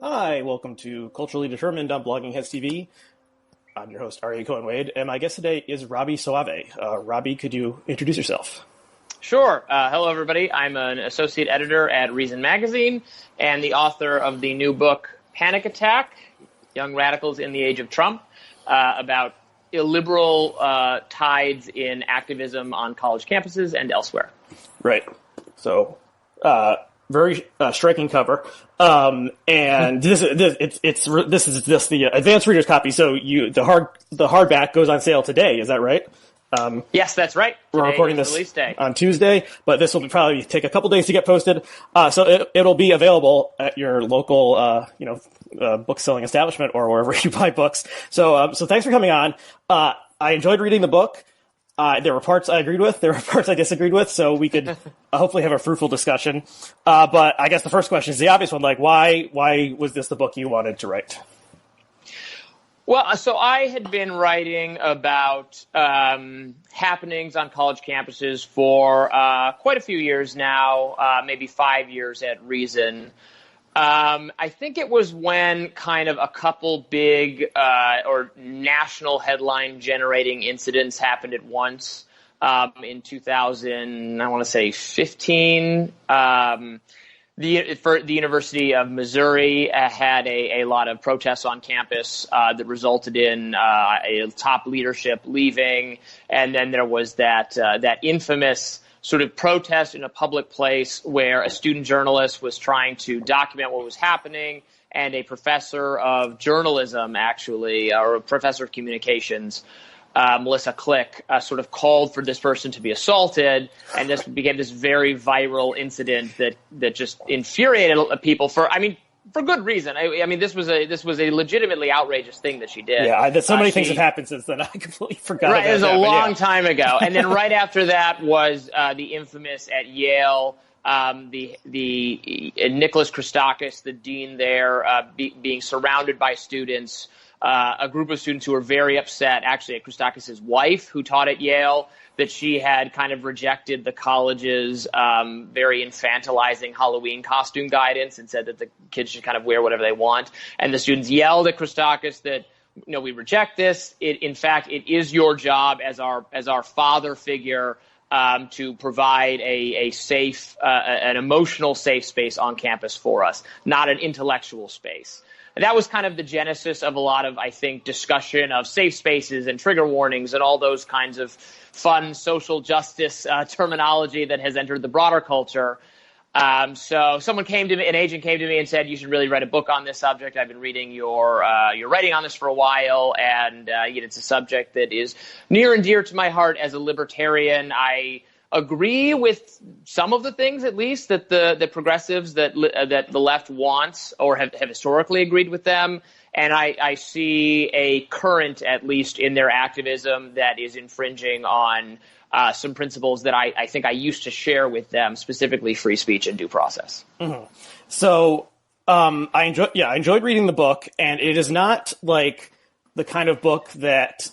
Hi, welcome to Culturally Determined on Blogging Heads TV. I'm your host, Aryeh Cohen-Wade, and my guest today is Robby Soave. Robby, could you introduce yourself? Sure. Hello, everybody. I'm an associate editor at Reason Magazine and the author of the new book, Panic Attack, Young Radicals in the Age of Trump, about illiberal tides in activism on college campuses and elsewhere. Right. So, very striking cover. And this is just the advanced reader's copy. So the hardback goes on sale today. Is that right? Yes, that's right. We're Today recording is this release day on Tuesday, but this will probably take a couple days to get posted. So it'll be available at your local, book selling establishment or wherever you buy books. So thanks for coming on. I enjoyed reading the book. There were parts I agreed with. There were parts I disagreed with. So we could hopefully have a fruitful discussion. But I guess the first question is the obvious one. Like, why was this the book you wanted to write? Well, so I had been writing about happenings on college campuses for quite a few years now, maybe 5 years at Reason. I think it was when kind of a couple big or national headline generating incidents happened at once in 2000, I want to say 15. The University of Missouri had a lot of protests on campus that resulted in a top leadership leaving, and then there was that infamous sort of protest in a public place where a student journalist was trying to document what was happening, and a professor of journalism, actually, or a professor of communications, Melissa Click, sort of called for this person to be assaulted, and this became this very viral incident that just infuriated people for good reason. I mean, this was a legitimately outrageous thing that she did. Yeah, so many things have happened since then. I completely forgot. Right, about it was that, a long time ago, and then right after that was the infamous at Yale. The Nicholas Christakis, the dean there, being surrounded by students. A group of students who were very upset, actually, at Christakis' wife, who taught at Yale, that she had kind of rejected the college's very infantilizing Halloween costume guidance and said that the kids should kind of wear whatever they want. And the students yelled at Christakis that, no, we reject this. In fact, it is your job as our father figure to provide a safe, an emotional safe space on campus for us, not an intellectual space. And that was kind of the genesis of a lot of, I think, discussion of safe spaces and trigger warnings and all those kinds of fun social justice terminology that has entered the broader culture. So someone came to me, an agent came to me and said, you should really write a book on this subject. I've been reading your writing on this for a while, and it's a subject that is near and dear to my heart as a libertarian. I agree with some of the things, at least, that the progressives that the left wants, or have historically agreed with them. And I see a current, at least in their activism, that is infringing on some principles that I think I used to share with them, specifically free speech and due process. Mm-hmm. So I enjoyed reading the book, and it is not like the kind of book that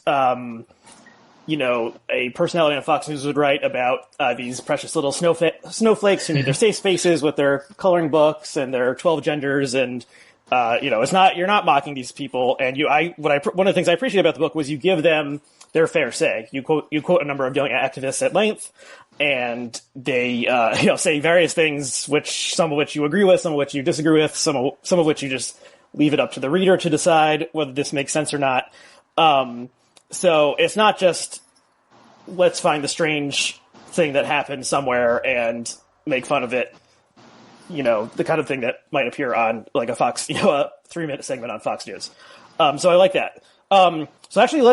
a personality on Fox News would write about these precious little snowflakes who need their safe spaces with their coloring books and their 12 genders, and it's not, you're not mocking these people. And one of the things I appreciate about the book was you give them their fair say. You quote a number of young activists at length, and they say various things, some of which you agree with, some of which you disagree with, some of which you just leave it up to the reader to decide whether this makes sense or not. So it's not just, let's find the strange thing that happened somewhere and make fun of it, the kind of thing that might appear on like a Fox, a 3-minute segment on Fox News. So I like that. So actually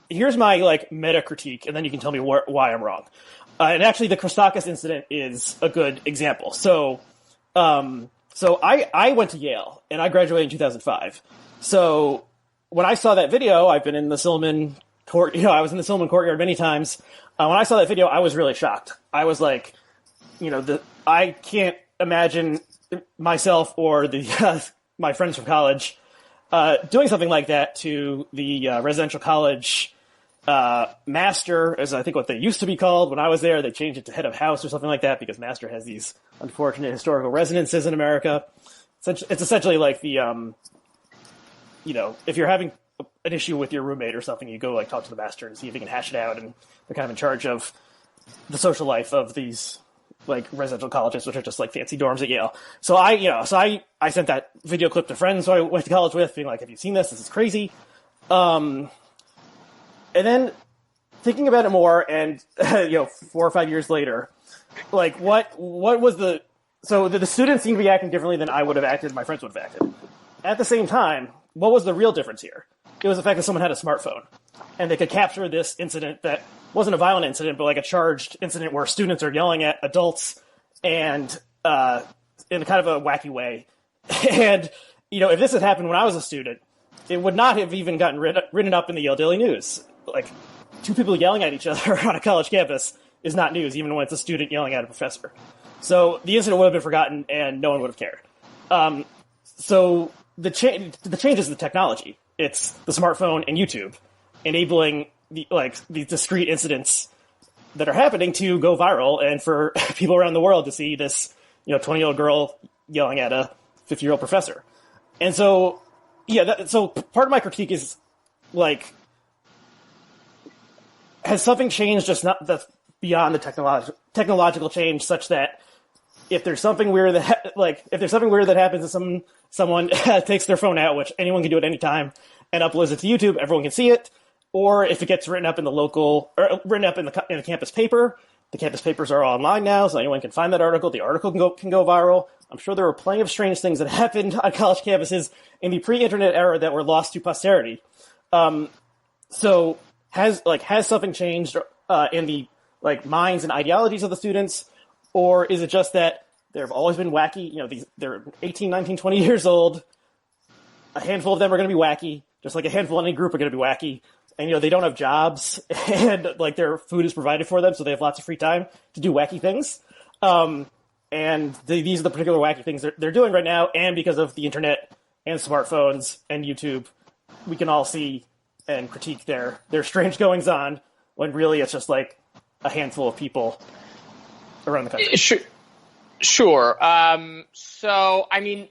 here's my meta critique, and then you can tell me why I'm wrong. And actually the Christakis incident is a good example. So I went to Yale and I graduated in 2005. So when I saw that video, I've been in the Silliman court, I was in the Silliman courtyard many times. When I saw that video, I was really shocked. I was like, I can't imagine myself or my friends from college doing something like that to the residential college master is, I think, what they used to be called. When I was there, they changed it to head of house or something like that because master has these unfortunate historical resonances in America. It's essentially like the, if you're having an issue with your roommate or something, you go like talk to the master and see if he can hash it out, and they're kind of in charge of the social life of these like residential colleges, which are just like fancy dorms at Yale. So I sent that video clip to friends who I went to college with, being like, "Have you seen this? This is crazy." And then thinking about it more, and 4 or 5 years later, like what was the students seem to be acting differently than I would have acted, my friends would have acted. At the same time, what was the real difference here? It was the fact that someone had a smartphone, and they could capture this incident that wasn't a violent incident, but like a charged incident where students are yelling at adults and in kind of a wacky way. And if this had happened when I was a student, it would not have even gotten written up in the Yale Daily News. Like, two people yelling at each other on a college campus is not news, even when it's a student yelling at a professor. So the incident would have been forgotten, and no one would have cared. So the change is the technology. It's the smartphone and YouTube enabling these discrete incidents that are happening to go viral, and for people around the world to see this 20-year-old girl yelling at a 50-year-old professor. And so so part of my critique is like, has something changed that's beyond the technological change, such that if there's something weird that happens to someone takes their phone out, which anyone can do at any time, and uploads it to YouTube, everyone can see it, or if it gets written up in the campus paper. The campus papers are all online now, so anyone can find that article. The article can go viral. I'm sure there were plenty of strange things that happened on college campuses in the pre-internet era that were lost to posterity. So has something changed in the minds and ideologies of the students, or is it just that there have always been wacky? They're 18, 19, 20 years old. A handful of them are going to be wacky, just like a handful of any group are going to be wacky. And they don't have jobs, and their food is provided for them, so they have lots of free time to do wacky things. And these are the particular wacky things they're doing right now. And because of the internet and smartphones and YouTube, we can all see and critique their strange goings on, when really it's just like a handful of people around the country. Sure. So, I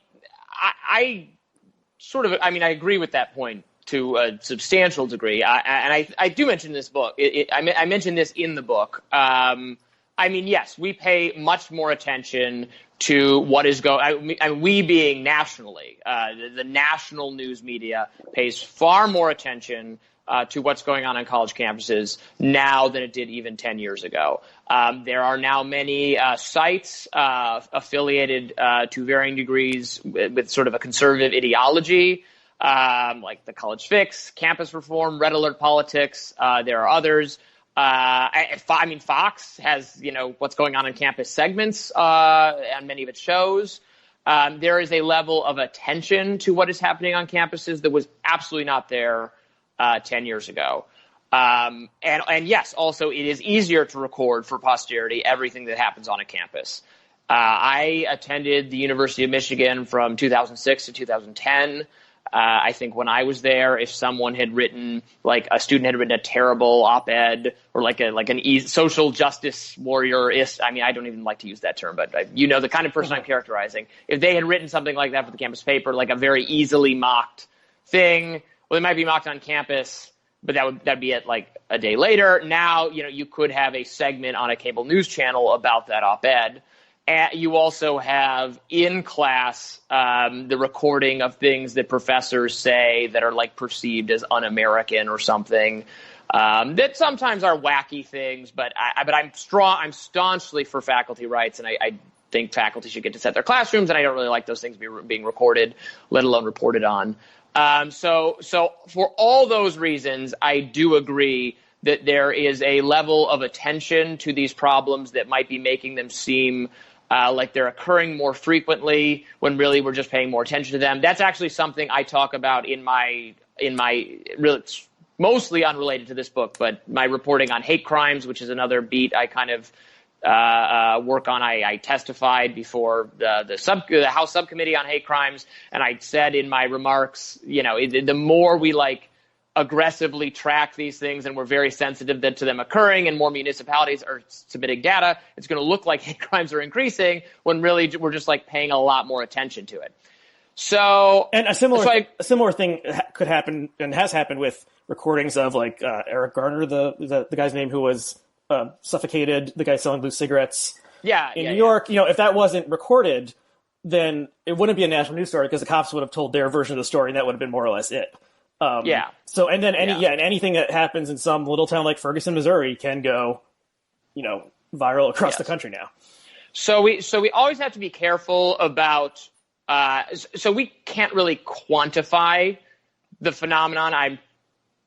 agree with that point to a substantial degree. I do mention this book. I mentioned this in the book. Yes, we pay much more attention to what is going. We being nationally, the national news media pays far more attention to what's going on college campuses now than it did even 10 years ago. There are now many sites affiliated to varying degrees with sort of a conservative ideology, like the College Fix, Campus Reform, Red Alert Politics. There are others. Fox has, what's going on campus segments on many of its shows. There is a level of attention to what is happening on campuses that was absolutely not there 10 years ago. And yes, also it is easier to record for posterity everything that happens on a campus. I attended the University of Michigan from 2006 to 2010. I think when I was there, if someone had written, a student had written a terrible op-ed or social justice warrior-ist, I don't even like to use that term, but the kind of person I'm characterizing. If they had written something like that for the campus paper, like a very easily mocked thing, well, they might be mocked on campus, but that'd be it a day later. Now, you could have a segment on a cable news channel about that op-ed. And you also have in class the recording of things that professors say that are perceived as un-American or something, that sometimes are wacky things. But I'm staunchly for faculty rights, and I think faculty should get to set their classrooms, and I don't really like those things being recorded, let alone reported on. So for all those reasons, I do agree that there is a level of attention to these problems that might be making them seem like they're occurring more frequently when really we're just paying more attention to them. That's actually something I talk about in my really mostly unrelated to this book, but my reporting on hate crimes, which is another beat I kind of work on. I testified before the House Subcommittee on Hate Crimes, and I said in my remarks, the more we aggressively track these things and we're very sensitive to them occurring and more municipalities are submitting data, it's going to look like hate crimes are increasing when really we're just like paying a lot more attention to it. So, and a similar thing could happen and has happened with recordings of like Eric Garner, the guy's name who was suffocated, the guy selling blue cigarettes in New York. You know, if that wasn't recorded, then it wouldn't be a national news story because the cops would have told their version of the story and that would have been more or less it. So, and then and anything that happens in some little town like Ferguson, Missouri can go, you know, viral across the country now. So we always have to be careful about, so we can't really quantify the phenomenon I'm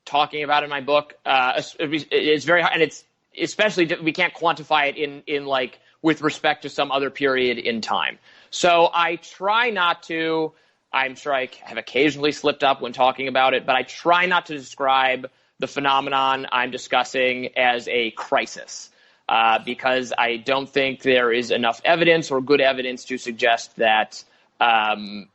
talking about in my book. It's very hard, and it's especially, we can't quantify it in like with respect to some other period in time. So I try not to, I'm sure I have occasionally slipped up when talking about it, but I try not to describe the phenomenon I'm discussing as a crisis because I don't think there is enough evidence or good evidence to suggest that that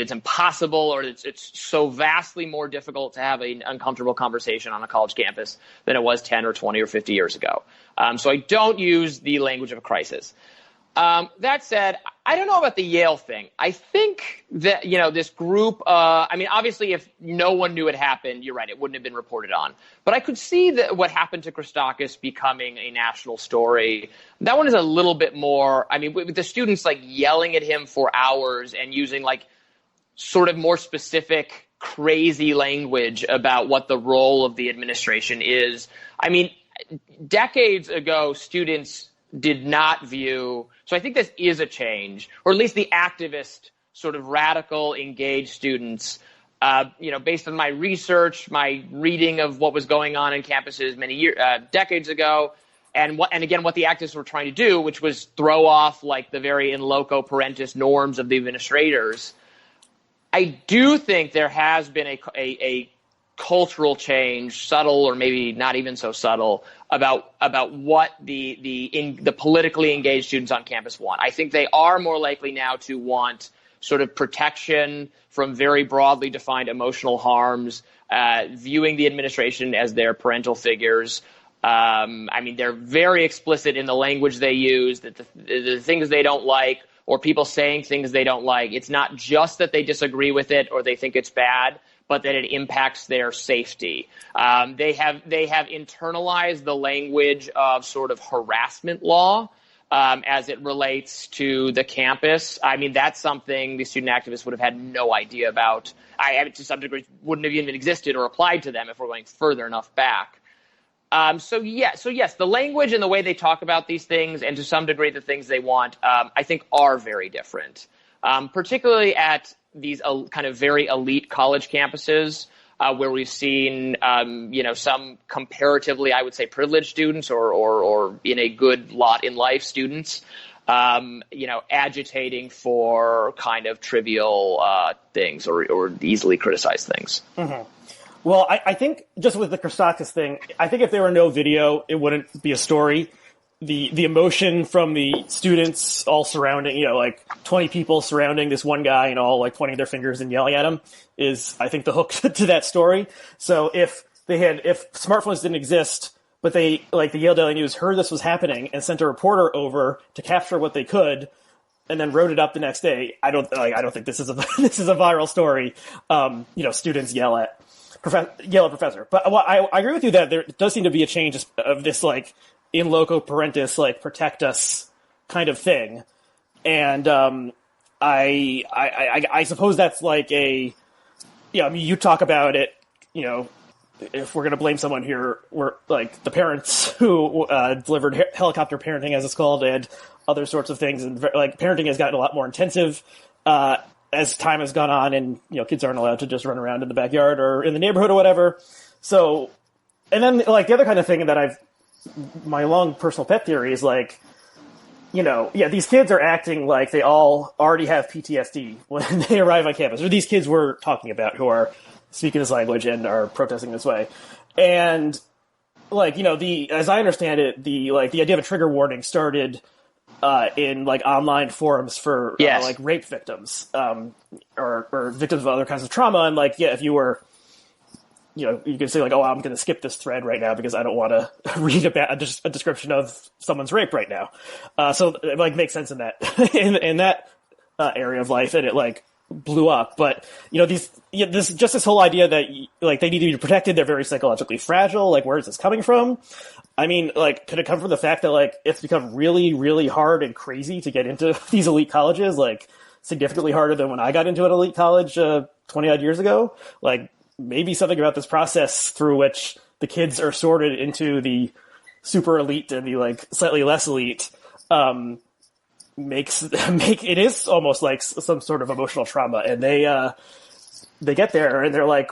it's impossible or it's so vastly more difficult to have an uncomfortable conversation on a college campus than it was 10 or 20 or 50 years ago. So I don't use the language of a crisis. That said, I don't know about the Yale thing. I think that, you know, this group, I mean, obviously, if no one knew it happened, you're right, it wouldn't have been reported on. But I could see that what happened to Christakis becoming a national story. That one is a little bit more, I mean, with the students like yelling at him for hours and using like sort of more specific, crazy language about what the role of the administration is. I mean, decades ago, students did not view, so I think this is a change, or at least the activist, sort of radical, engaged students, you know, based on my research, my reading of what was going on in campuses many decades ago, and again, what the activists were trying to do, which was throw off like the very in loco parentis norms of the administrators. I do think there has been a cultural change, subtle or maybe not even so subtle, about what the politically engaged students on campus want. I think they are more likely now to want sort of protection from very broadly defined emotional harms, viewing the administration as their parental figures. I mean, they're very explicit in the language they use, that the things they don't like, or people saying things they don't like. It's not just that they disagree with it or they think it's bad, but that it impacts their safety. They have internalized the language of sort of harassment law as it relates to the campus. I mean, that's something the student activists would have had no idea about. To some degree, wouldn't have even existed or applied to them if we're going further enough back. So yes, the language and the way they talk about these things, and to some degree the things they want, I think are very different, particularly at these kind of very elite college campuses where we've seen, you know, some comparatively, I would say, privileged students or in a good lot in life students, you know, agitating for kind of trivial things or easily criticized things. Mm-hmm. Well, I think just with the Christakis thing, I think if there were no video, it wouldn't be a story. The emotion from the students all surrounding, you know, like 20 people surrounding this one guy and all like pointing their fingers and yelling at him is, I think, the hook to that story. So if smartphones didn't exist, but they, like the Yale Daily News, heard this was happening and sent a reporter over to capture what they could, and then wrote it up the next day, I don't think this is a viral story. You know, students yell at professor. But I agree with you that there does seem to be a change of this like in loco parentis, like protect us kind of thing. And I suppose that's like I mean, you talk about it, you know, if we're going to blame someone here, we're like the parents who delivered helicopter parenting, as it's called, and other sorts of things. And like parenting has gotten a lot more intensive as time has gone on, and you know, kids aren't allowed to just run around in the backyard or in the neighborhood or whatever. So, and then like the other kind of thing that my long personal pet theory is like, you know, yeah, these kids are acting like they all already have PTSD when they arrive on campus, or these kids we're talking about who are speaking this language and are protesting this way. And like, you know, as I understand it, the idea of a trigger warning started in like online forums for Yes. like rape victims, or victims of other kinds of trauma. And like, yeah, if you were, you could say like, oh, I'm going to skip this thread right now because I don't want to read a description of someone's rape right now. So it like makes sense in that in that area of life, and it like blew up. But this whole idea that like they need to be protected, they're very psychologically fragile. Like, where is this coming from? I mean, like, could it come from the fact that like it's become really, really hard and crazy to get into these elite colleges? Like, significantly harder than when I got into an elite college 20 odd years ago. Like, maybe something about this process through which the kids are sorted into the super elite and the like slightly less elite make it is almost like some sort of emotional trauma. And they get there and they're like,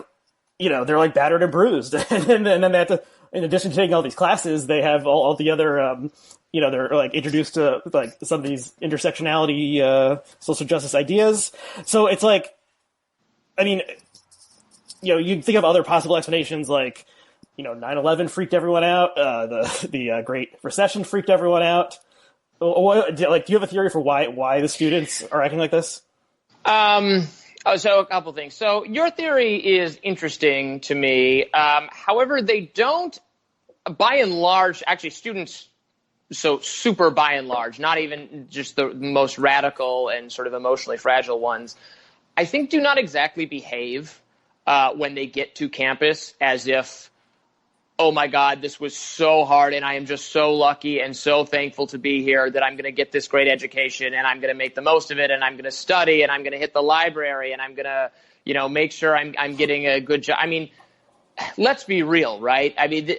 they're like battered and bruised, and then they have to, in addition to taking all these classes, they have all the other they're like introduced to like some of these intersectionality social justice ideas. So it's like, I mean, you think of other possible explanations, like 9/11 freaked everyone out, the Great Recession freaked everyone out. Do you have a theory for why the students are acting like this? So a couple things. So your theory is interesting to me. However, they don't, by and large, actually students, so super by and large, not even just the most radical and sort of emotionally fragile ones, I think do not exactly behave when they get to campus as if, oh my God, this was so hard and I am just so lucky and so thankful to be here that I'm going to get this great education and I'm going to make the most of it and I'm going to study and I'm going to hit the library and I'm going to, make sure I'm getting a good job. I mean, let's be real, right? I mean,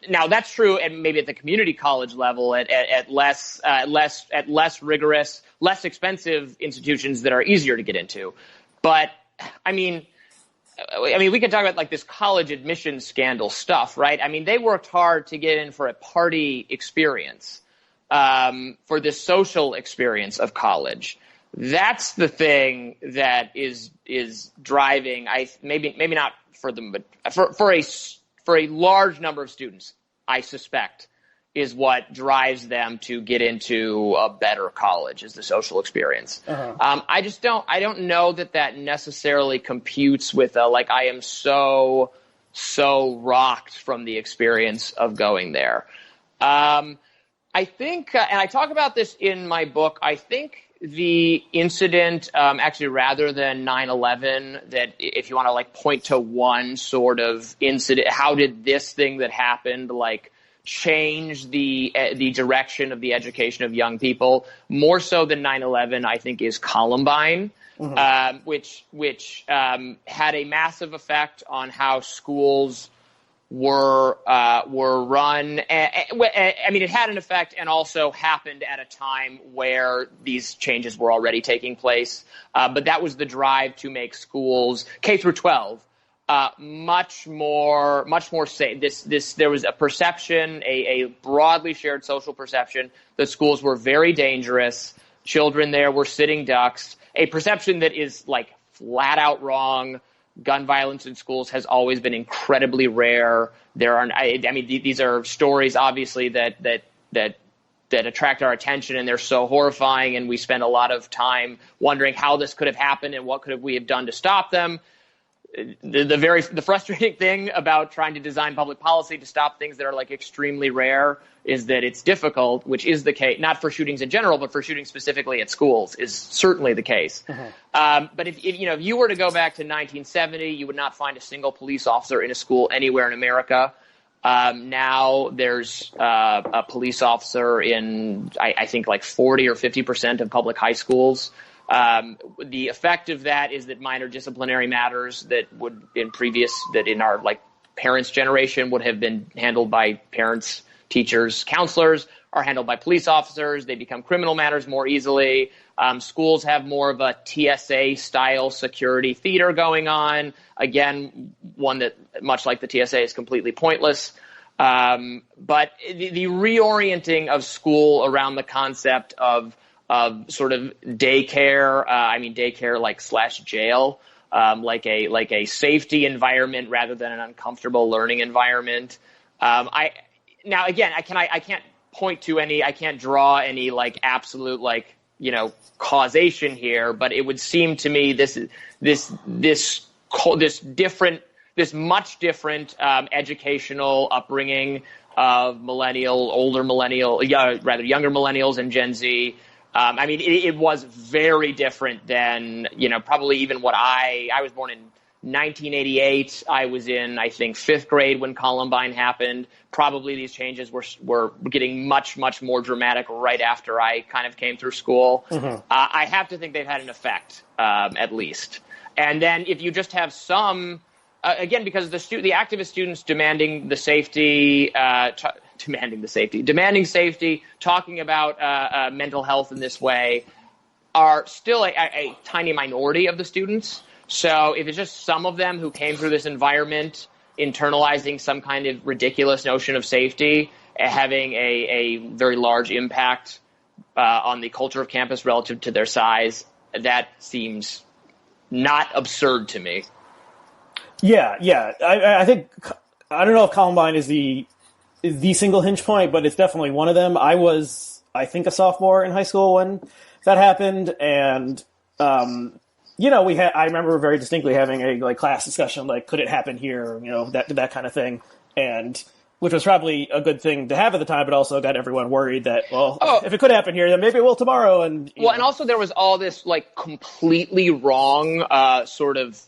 now that's true, and maybe at the community college level, at less rigorous, less expensive institutions that are easier to get into. But I mean, we could talk about like this college admissions scandal stuff, right? I mean, they worked hard to get in for a party experience, for this social experience of college. That's the thing that is driving. Maybe not for them, but for a large number of students, I suspect, is what drives them to get into a better college, is the social experience. Uh-huh. I don't know that necessarily computes with I am so rocked from the experience of going there. I think, and I talk about this in my book, I think the incident, actually, rather than 9/11, that if you want to point to one sort of incident, how did this thing that happened change the direction of the education of young people? More so than 9/11, I think, is Columbine, mm-hmm. which had a massive effect on how schools were run. I mean, it had an effect and also happened at a time where these changes were already taking place. But that was the drive to make schools K through 12 much more safe. There was a perception, a broadly shared social perception that schools were very dangerous. Children there were sitting ducks. A perception that is flat out wrong. Gun violence in schools has always been incredibly rare. These are stories, obviously, that attract our attention, and they're so horrifying, and we spend a lot of time wondering how this could have happened and what we have done to stop them. The frustrating thing about trying to design public policy to stop things that are extremely rare is that it's difficult, which is the case, not for shootings in general, but for shootings specifically at schools is certainly the case. Uh-huh. But if you were to go back to 1970, you would not find a single police officer in a school anywhere in America. Now there's a police officer in, I think 40 or 50% of public high schools. The effect of that is that minor disciplinary matters that in our parents' generation would have been handled by parents, teachers, counselors, are handled by police officers. They become criminal matters more easily. Schools have more of a TSA-style security theater going on. Again, one that, much like the TSA, is completely pointless. But the reorienting of school around the concept of sort of daycare, daycare /jail, like a safety environment rather than an uncomfortable learning environment. I can't I can't draw any like absolute like, causation here, but it would seem to me this much different educational upbringing of younger millennials and Gen Z. It was very different than, probably even what I was born in 1988. I was in, I think, 5th grade when Columbine happened. Probably these changes were getting much, much more dramatic right after I kind of came through school. Mm-hmm. I have to think they've had an effect, at least. And then if you just have some, again, because the activist students demanding safety, talking about mental health in this way, are still a tiny minority of the students. So if it's just some of them who came through this environment internalizing some kind of ridiculous notion of safety, having a very large impact on the culture of campus relative to their size, that seems not absurd to me. Yeah. I think, I don't know if Columbine is the single hinge point, but it's definitely one of them. I was, I think, a sophomore in high school when that happened, and I remember very distinctly having a class discussion, like, could it happen here, that kind of thing, and which was probably a good thing to have at the time, but also got everyone worried that, if it could happen here, then maybe it will tomorrow. And and also there was all this like completely wrong sort of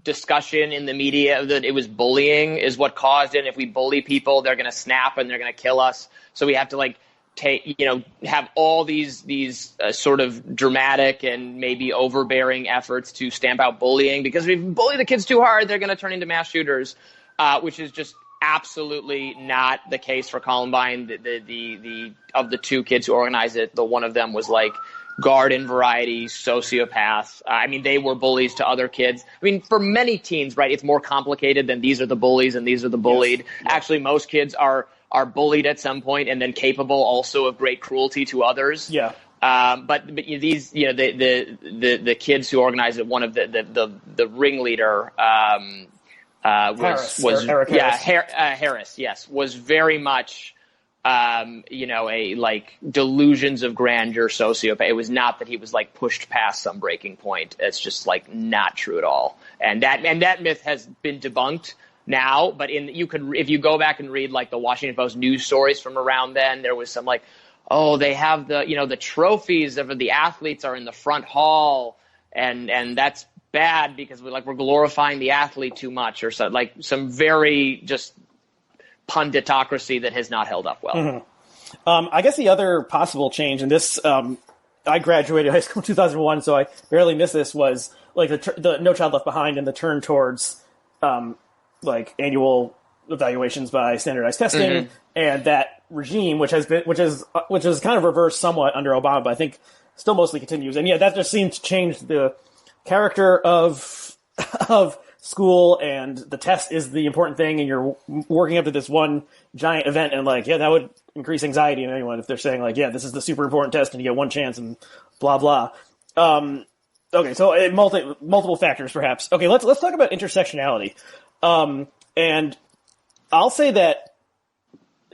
discussion in the media that it was bullying is what caused it. And if we bully people, they're going to snap and they're going to kill us. So we have to have all these sort of dramatic and maybe overbearing efforts to stamp out bullying, because if we bully the kids too hard, they're going to turn into mass shooters, which is just absolutely not the case for Columbine. The of the two kids who organized it, the one of them was like garden variety sociopath. They were bullies to other kids. For many teens, right, it's more complicated than these are the bullies and these are the bullied. Yes. Yeah. Actually, most kids are bullied at some point and then capable also of great cruelty to others. Yeah. But these, the kids who organized it, one of the ringleader Harris. Harris, yes, was very much a like delusions of grandeur sociopath. It was not that he was like pushed past some breaking point. It's just like not true at all. And that myth has been debunked now, but if you go back and read like the Washington Post news stories from around then, there was some like, they have the trophies of the athletes are in the front hall, and that's bad because we're glorifying the athlete too much, or so, like some very just punditocracy that has not held up well. Mm-hmm. I guess the other possible change in this, I graduated high school in 2001, so I barely missed this, was like the No Child Left Behind and the turn towards like annual evaluations by standardized testing, mm-hmm. and that regime, which is kind of reversed somewhat under Obama, but I think still mostly continues. And that just seemed to change the character of school, and the test is the important thing, and you're working up to this one giant event, and that would increase anxiety in anyone if they're saying this is the super important test and you get one chance and blah blah. Okay, so multiple factors perhaps. Okay, let's talk about intersectionality. And I'll say that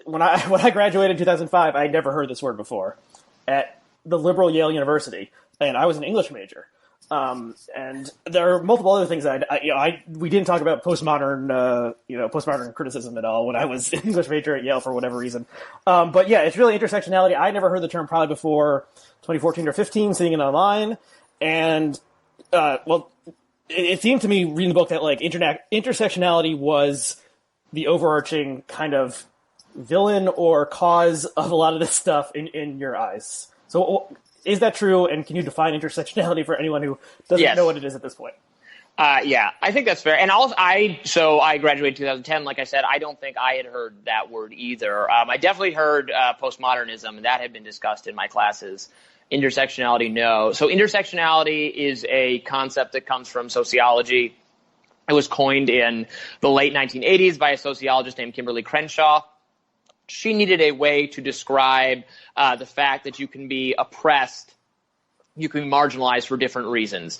when I graduated in 2005, I had never heard this word before at the liberal Yale University, and I was an English major. And there are multiple other things we didn't talk about postmodern criticism at all when I was an English major at Yale for whatever reason. But it's really intersectionality. I never heard the term probably before 2014 or 15, seeing it online. And, it seemed to me reading the book that intersectionality was the overarching kind of villain or cause of a lot of this stuff in your eyes. So is that true? And can you define intersectionality for anyone who doesn't know what it is at this point? I think that's fair. And I graduated in 2010. Like I said, I don't think I had heard that word either. I definitely heard postmodernism, and that had been discussed in my classes. Intersectionality, no. So intersectionality is a concept that comes from sociology. It was coined in the late 1980s by a sociologist named Kimberly Crenshaw. She needed a way to describe the fact that you can be oppressed, you can be marginalized for different reasons.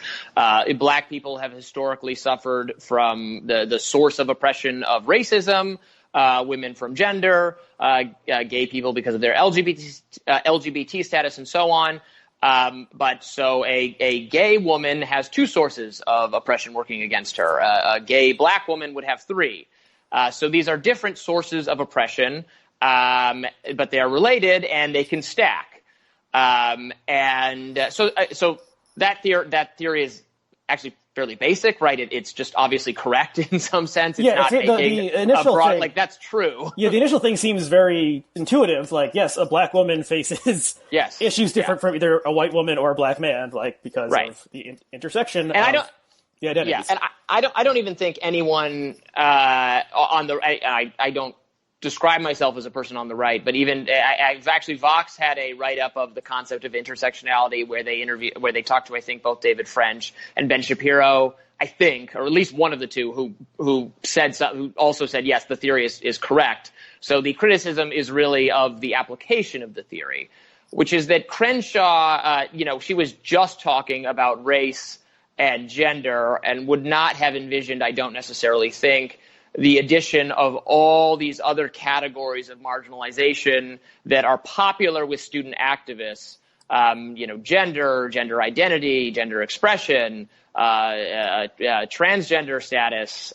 Black people have historically suffered from the source of oppression of racism. women from gender, gay people because of their LGBT status, and so on. But so a gay woman has two sources of oppression working against her. A gay black woman would have three. So these are different sources of oppression, but they are related and they can stack. So that theory is actually fairly basic, right? It's just obviously correct in some sense. It's not the initial broad, thing, like that's true. Yeah, the initial thing seems very intuitive. Like, yes, a black woman faces issues different from either a white woman or a black man, like because of the intersection. And the identities. Yeah, and I don't even think anyone on the I don't describe myself as a person on the right, but even I've actually Vox had a write-up of the concept of intersectionality where they talked to I think both David French and Ben Shapiro, I think, or at least one of the two who also said yes, the theory is correct. So the criticism is really of the application of the theory, which is that Crenshaw, she was just talking about race and gender and would not have envisioned, I don't necessarily think, the addition of all these other categories of marginalization that are popular with student activists, gender identity, gender expression, transgender status,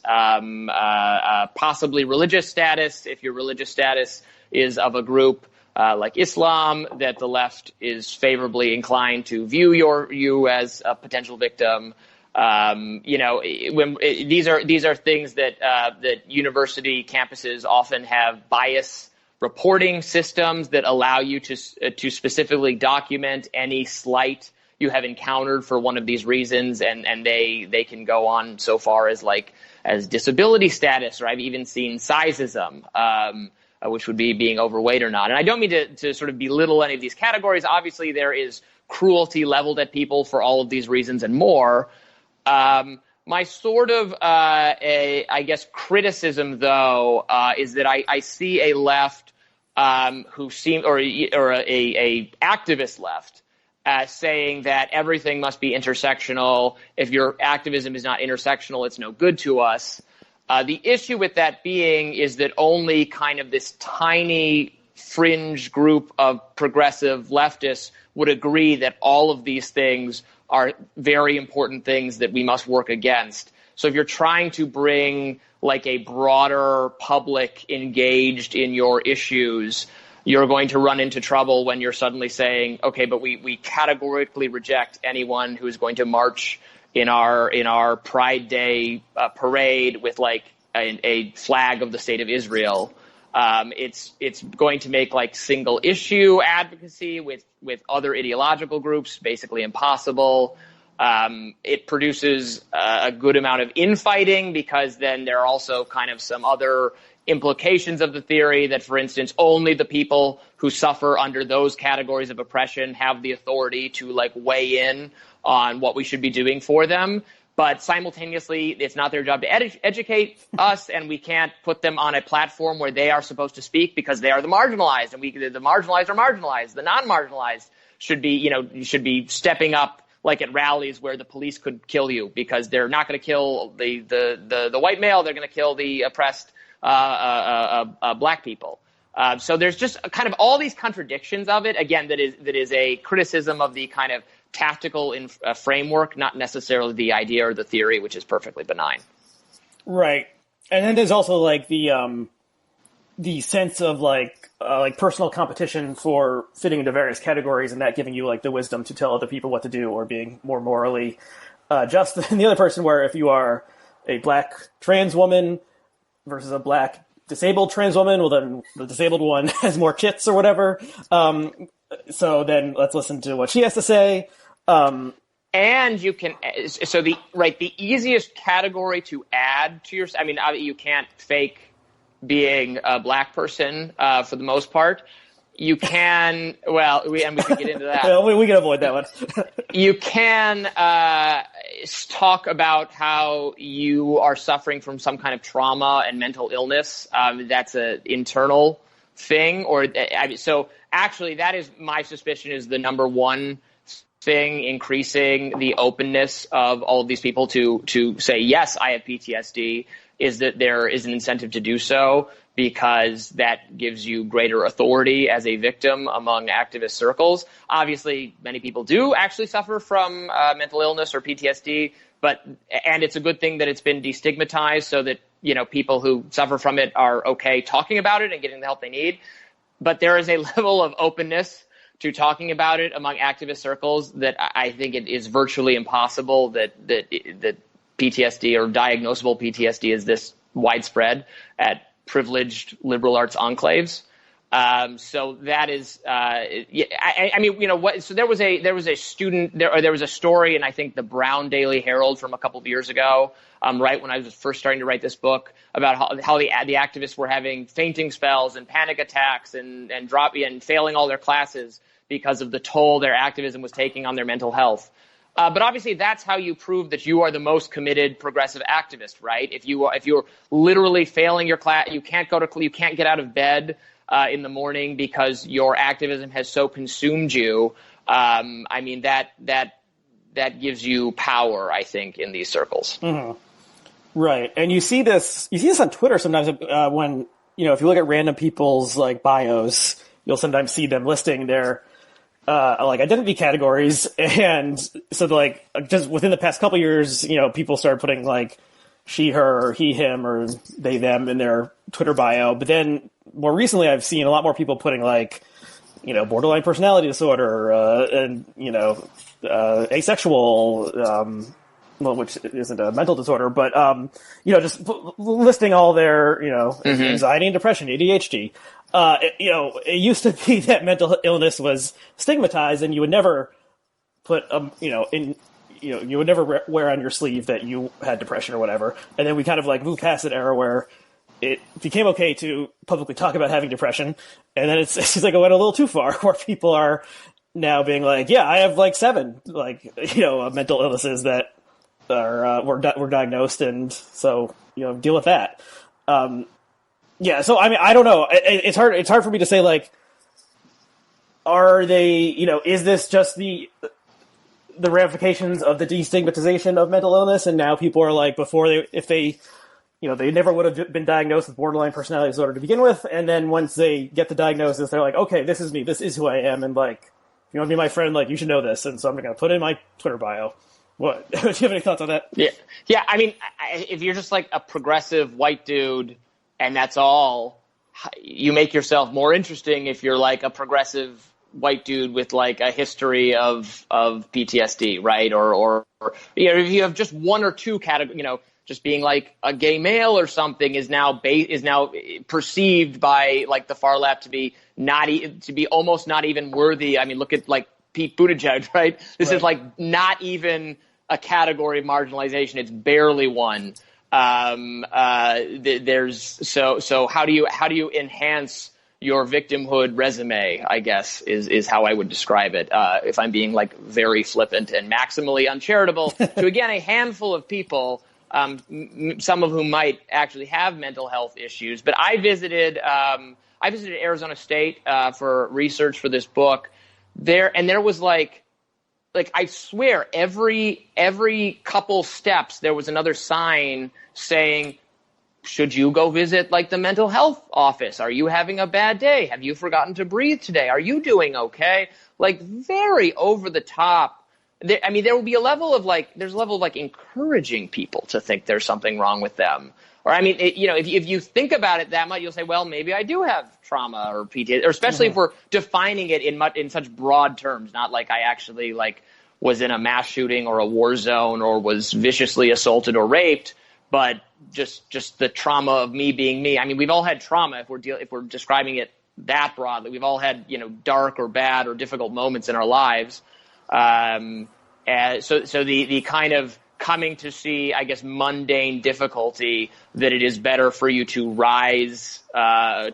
possibly religious status, if your religious status is of a group like Islam that the left is favorably inclined to view you as a potential victim. These are things that university campuses often have bias reporting systems that allow you to specifically document any slight you have encountered for one of these reasons, and they can go on so far as disability status, or I've even seen sizeism, which would be being overweight or not. And I don't mean to sort of belittle any of these categories. Obviously, there is cruelty leveled at people for all of these reasons and more. My sort of, criticism, though, is that I see a left who seem, or a activist left, saying that everything must be intersectional. If your activism is not intersectional, it's no good to us. The issue with that being is that only kind of this tiny fringe group of progressive leftists would agree that all of these things are very important things that we must work against. So if you're trying to bring like a broader public engaged in your issues, you're going to run into trouble when you're suddenly saying, okay, but we categorically reject anyone who is going to march in our Pride Day parade with like a flag of the state of Israel. It's going to make like single issue advocacy with other ideological groups basically impossible. It produces a good amount of infighting because then there are also kind of some other implications of the theory that, for instance, only the people who suffer under those categories of oppression have the authority to like weigh in on what we should be doing for them. But simultaneously, it's not their job to educate us, and we can't put them on a platform where they are supposed to speak because they are the marginalized, and the marginalized are marginalized. The non-marginalized should be stepping up like at rallies where the police could kill you because they're not going to kill the white male, they're going to kill the oppressed black people. So there's just kind of all these contradictions of it. Again, that is a criticism of the kind of tactical framework, not necessarily the idea or the theory, which is perfectly benign. Right. And then there's also like the sense of like personal competition for fitting into various categories and that giving you like the wisdom to tell other people what to do or being more morally just than the other person, where if you are a black trans woman versus a black disabled trans woman, well then the disabled one has more chits or whatever. So then let's listen to what she has to say. And you can, the easiest category to add to you can't fake being a black person for the most part. You can, we can get into that. we can avoid that one. You can talk about how you are suffering from some kind of trauma and mental illness. That's an internal thing, so actually that is my suspicion is the number one thing increasing the openness of all of these people to say, yes, I have PTSD, is that there is an incentive to do so because that gives you greater authority as a victim among activist circles. Obviously, many people do actually suffer from mental illness or PTSD, and it's a good thing that it's been destigmatized so that, people who suffer from it are okay talking about it and getting the help they need. But there is a level of openness to talking about it among activist circles that I think it is virtually impossible that PTSD or diagnosable PTSD is this widespread at privileged liberal arts enclaves. So that is, So there was a student there, or there was a story in, I think, the Brown Daily Herald from a couple of years ago, right when I was first starting to write this book, about how the activists were having fainting spells and panic attacks and failing all their classes because of the toll their activism was taking on their mental health. But obviously, that's how you prove that you are the most committed progressive activist, right? If you're literally failing your class, you can't get out of bed in the morning because your activism has so consumed you. That gives you power, I think, in these circles. Mm-hmm. Right, and you see this on Twitter sometimes when if you look at random people's bios, you'll sometimes see them listing their identity categories, and so just within the past couple years, people started putting she, her, or he, him, or they, them in their Twitter bio. But then more recently, I've seen a lot more people putting borderline personality disorder, and asexual, which isn't a mental disorder, but just listing all their Mm-hmm. anxiety and depression, ADHD. It used to be that mental illness was stigmatized, and you would never put you would never wear on your sleeve that you had depression or whatever. And then we kind of moved past that era where it became okay to publicly talk about having depression, and then it's just it went a little too far, where people are now being yeah, I have 7 mental illnesses that were diagnosed, and so deal with that. Yeah, so I don't know. It's hard for me to say are they is this just the ramifications of the destigmatization of mental illness, and now people are before they never would have been diagnosed with borderline personality disorder to begin with, and then once they get the diagnosis, they're okay, this is me, this is who I am, and if you want to be my friend, you should know this, and so I'm going to put it in my Twitter bio. What? Do you have any thoughts on that? Yeah. If you're just a progressive white dude and that's all, you make yourself more interesting if you're a progressive white dude with a history of PTSD, right? Or if you have just one or two categories, just being a gay male or something is now perceived by the far left to be almost not even worthy. Look at Pete Buttigieg, right? This is not even a category of marginalization. It's barely one. So how do you enhance your victimhood resume, I guess, is how I would describe it, if I'm being very flippant and maximally uncharitable to, again, a handful of people, some of whom might actually have mental health issues. But I visited Arizona State for research for this book there, and there was I swear every couple steps there was another sign saying, should you go visit the mental health office? Are you having a bad day? Have you forgotten to breathe today? Are you doing okay? Very over the top. There will be a level of there's a level of encouraging people to think there's something wrong with them. Or if you think about it that much, you'll say, well, maybe I do have trauma or PTSD, or especially if we're defining it in such broad terms, not I actually was in a mass shooting or a war zone or was viciously assaulted or raped, but just the trauma of me being me. We've all had trauma if we're describing it that broadly. We've all had dark or bad or difficult moments in our lives. So the kind of coming to see, I guess, mundane difficulty that it is better for you to rise to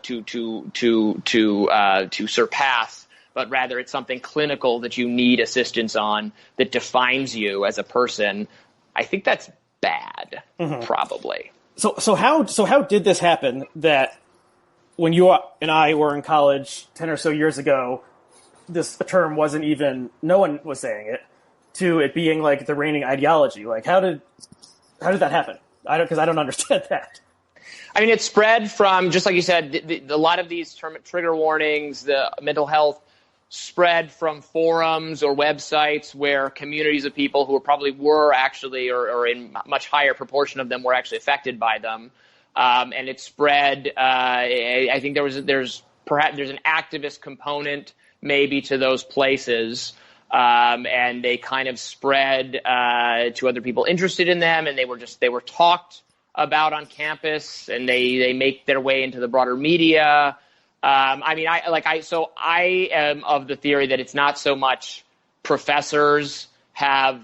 surpass, but rather it's something clinical that you need assistance on that defines you as a person. I think that's bad, probably. So how did this happen that when you and I were in college 10 or so years ago, this term wasn't even, no one was saying it, to it being the reigning ideology? How did that happen? Because I don't understand that. I mean, it spread from, just like you said, a lot of these trigger warnings, the mental health, spread from forums or websites where communities of people who were actually, or in much higher proportion of them, were actually affected by them. And it spread. I think there's an activist component maybe to those places. And they kind of spread to other people interested in them, and they were talked about on campus, and they make their way into the broader media. I mean, I am of the theory that it's not so much professors have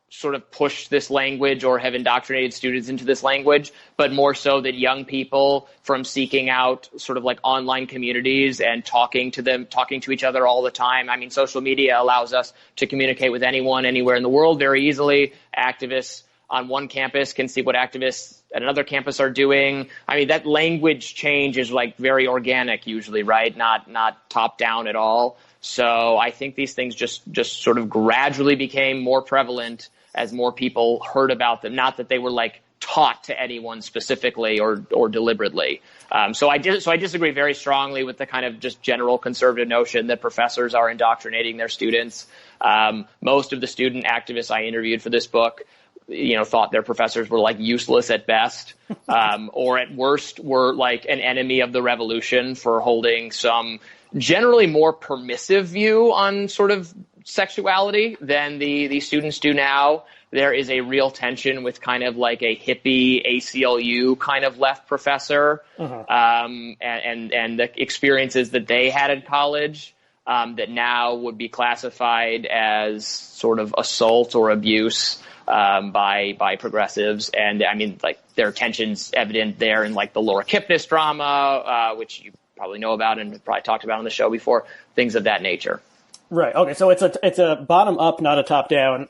sort of pushed this language or have indoctrinated students into this language, but more so that young people, from seeking out sort of like online communities and talking to each other all the time. I mean, social media allows us to communicate with anyone, anywhere in the world very easily. Activists on one campus can see what activists at another campus are doing. I mean, that language change is like very organic usually, right? Not top down at all. So I think these things just sort of gradually became more prevalent as more people heard about them. Not that they were like taught to anyone specifically or deliberately. So I disagree very strongly with the kind of just general conservative notion that professors are indoctrinating their students. Most of the student activists I interviewed for this book, thought their professors were like useless at best, or at worst were like an enemy of the revolution for holding some generally more permissive view on sort of sexuality than the students do now. There is a real tension with kind of like a hippie ACLU kind of left professor, and the experiences that they had in college that now would be classified as sort of assault or abuse by progressives. And I mean, like, there are tensions evident there in like the Laura Kipnis drama, which you probably know about and probably talked about on the show before, things of that nature. Right. Okay. So it's a bottom up, not a top down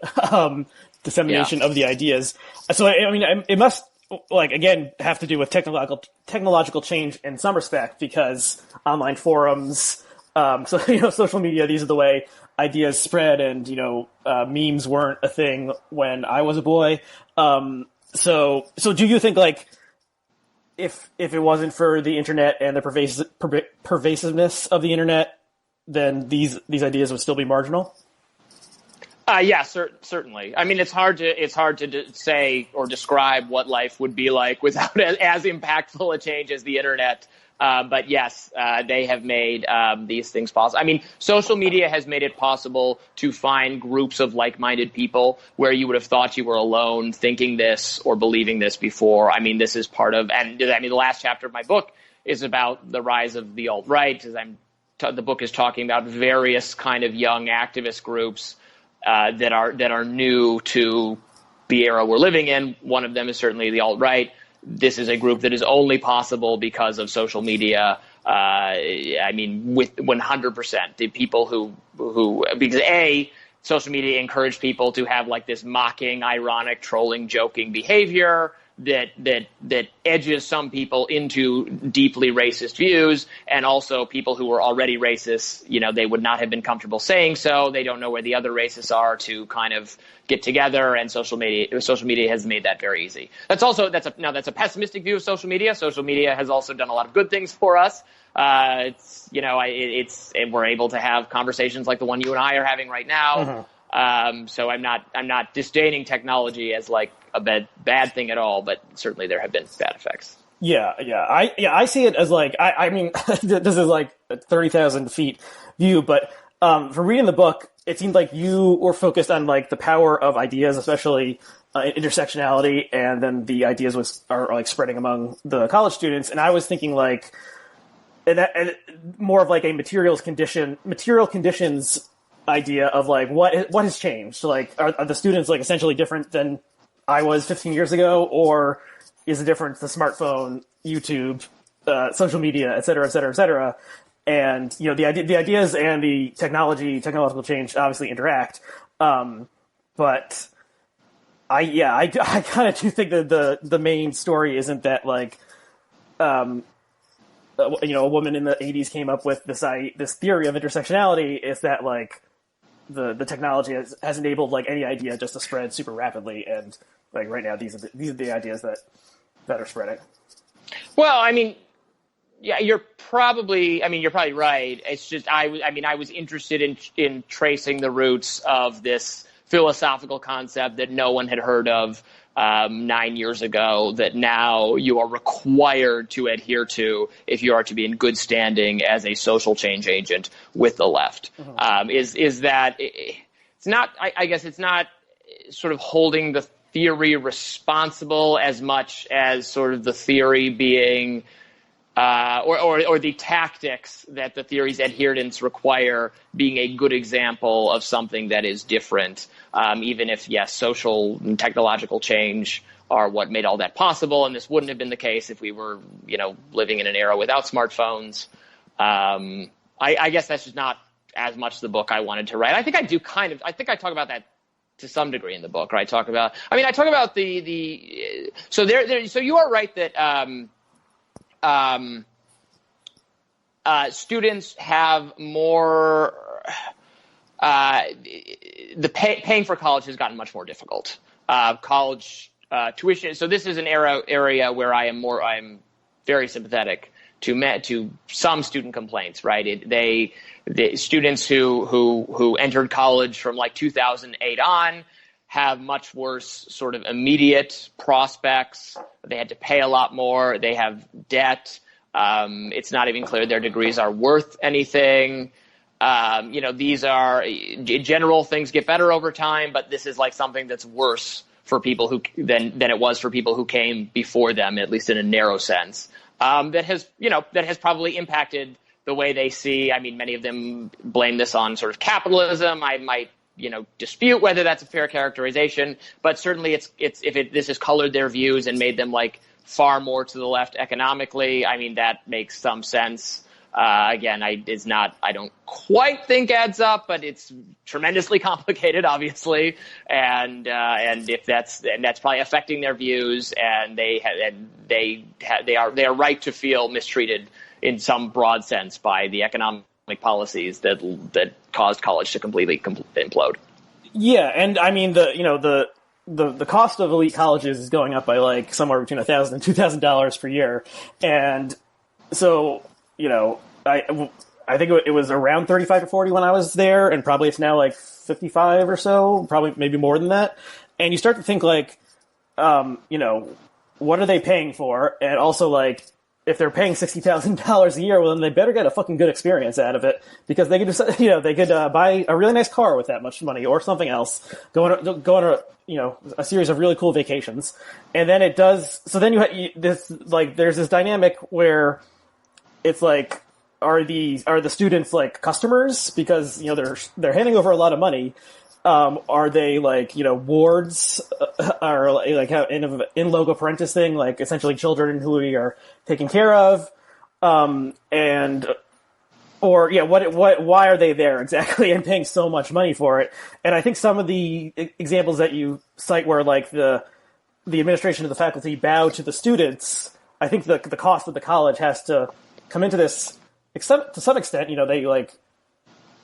dissemination of the ideas. So I mean, it must, like, again, have to do with technological change in some respect, because online forums, social media, these are the way ideas spread, and memes weren't a thing when I was a boy. So do you think, like, if it wasn't for the internet and the pervasiveness of the internet, then these ideas would still be marginal? Yeah, certainly. I mean, it's hard to say or describe what life would be like without as impactful a change as the internet. But yes, they have made these things possible. I mean, social media has made it possible to find groups of like-minded people where you would have thought you were alone thinking this or believing this before. I mean, this is part of, and I mean, the last chapter of my book is about the rise of the alt-right, as the book is talking about various kind of young activist groups that are new to the era we're living in. One of them is certainly the alt-right. This is a group that is only possible because of social media. I mean, with 100%, the people who because social media encouraged people to have like this mocking, ironic, trolling, joking behavior that edges some people into deeply racist views, and also people who were already racist, they would not have been comfortable saying so. They don't know where the other racists are to kind of get together, and social media has made that very easy. That's a pessimistic view of social media. Social media has also done a lot of good things for us. We're able to have conversations like the one you and I are having right now. So I'm not disdaining technology as like a bad thing at all, but certainly there have been bad effects. Yeah. I see it as like, I mean, this is like a 30,000 feet view, but from reading the book, it seemed like you were focused on like the power of ideas, especially intersectionality, and then the ideas are like spreading among the college students. And I was thinking like, and more of like a material conditions idea of like what has changed. So like, are the students like essentially different than I was 15 years ago, or is the difference the smartphone, YouTube, social media, et cetera, et cetera, et cetera? And the ideas and the technological change obviously interact. But I kind of do think that the main story isn't that like a woman in the 80s came up with this theory of intersectionality. Is that like the technology has enabled like any idea just to spread super rapidly, and like right now these are the ideas that are spreading. Well, I mean, yeah, you're probably right. It's just I was interested in tracing the roots of this philosophical concept that no one had heard of 9 years ago, that now you are required to adhere to if you are to be in good standing as a social change agent with the left. Mm-hmm. Is that it's not? I guess it's not sort of holding the theory responsible as much as sort of the theory being. Or the tactics that the theory's adherents require being a good example of something that is different, even if, yes, social and technological change are what made all that possible, and this wouldn't have been the case if we were, living in an era without smartphones. I guess that's just not as much the book I wanted to write. I think I do I think I talk about that to some degree in the book, right? I talk about so you are right that, students have more. Paying for college has gotten much more difficult. College tuition. So this is an area where I'm very sympathetic to some student complaints. Right, the students who entered college from like 2008 on have much worse sort of immediate prospects. They had to pay a lot more. They have debt. It's not even clear their degrees are worth anything. These are, in general, things get better over time, but this is like something that's worse for people than it was for people who came before them, at least in a narrow sense. That has probably impacted the way they see. I mean, many of them blame this on sort of capitalism. I might dispute whether that's a fair characterization, but certainly this has colored their views and made them like far more to the left economically. I mean, that makes some sense. Again, I don't quite think adds up, but it's tremendously complicated, obviously, and that's probably affecting their views, and they are right to feel mistreated in some broad sense by the economic policies that caused college to completely implode. Yeah, and I mean the cost of elite colleges is going up by like somewhere between $1,000 and $2,000 per year, and so I think it was around 35 to 40 when I was there, and probably it's now like 55 or so, probably maybe more than that. And you start to think like, what are they paying for, and also like, if they're paying $60,000 a year, well, then they better get a fucking good experience out of it, because they could just, they could buy a really nice car with that much money or something else, go on a series of really cool vacations, and then it does. So then there's this dynamic where it's like, are the students like customers because they're handing over a lot of money. Are they like, wards, or like in loco parentis thing, like essentially children who we are taking care of? Why are they there exactly and paying so much money for it? And I think some of the examples that you cite where like the administration of the faculty bow to the students, I think the cost of the college has to come into this, except to some extent. They like,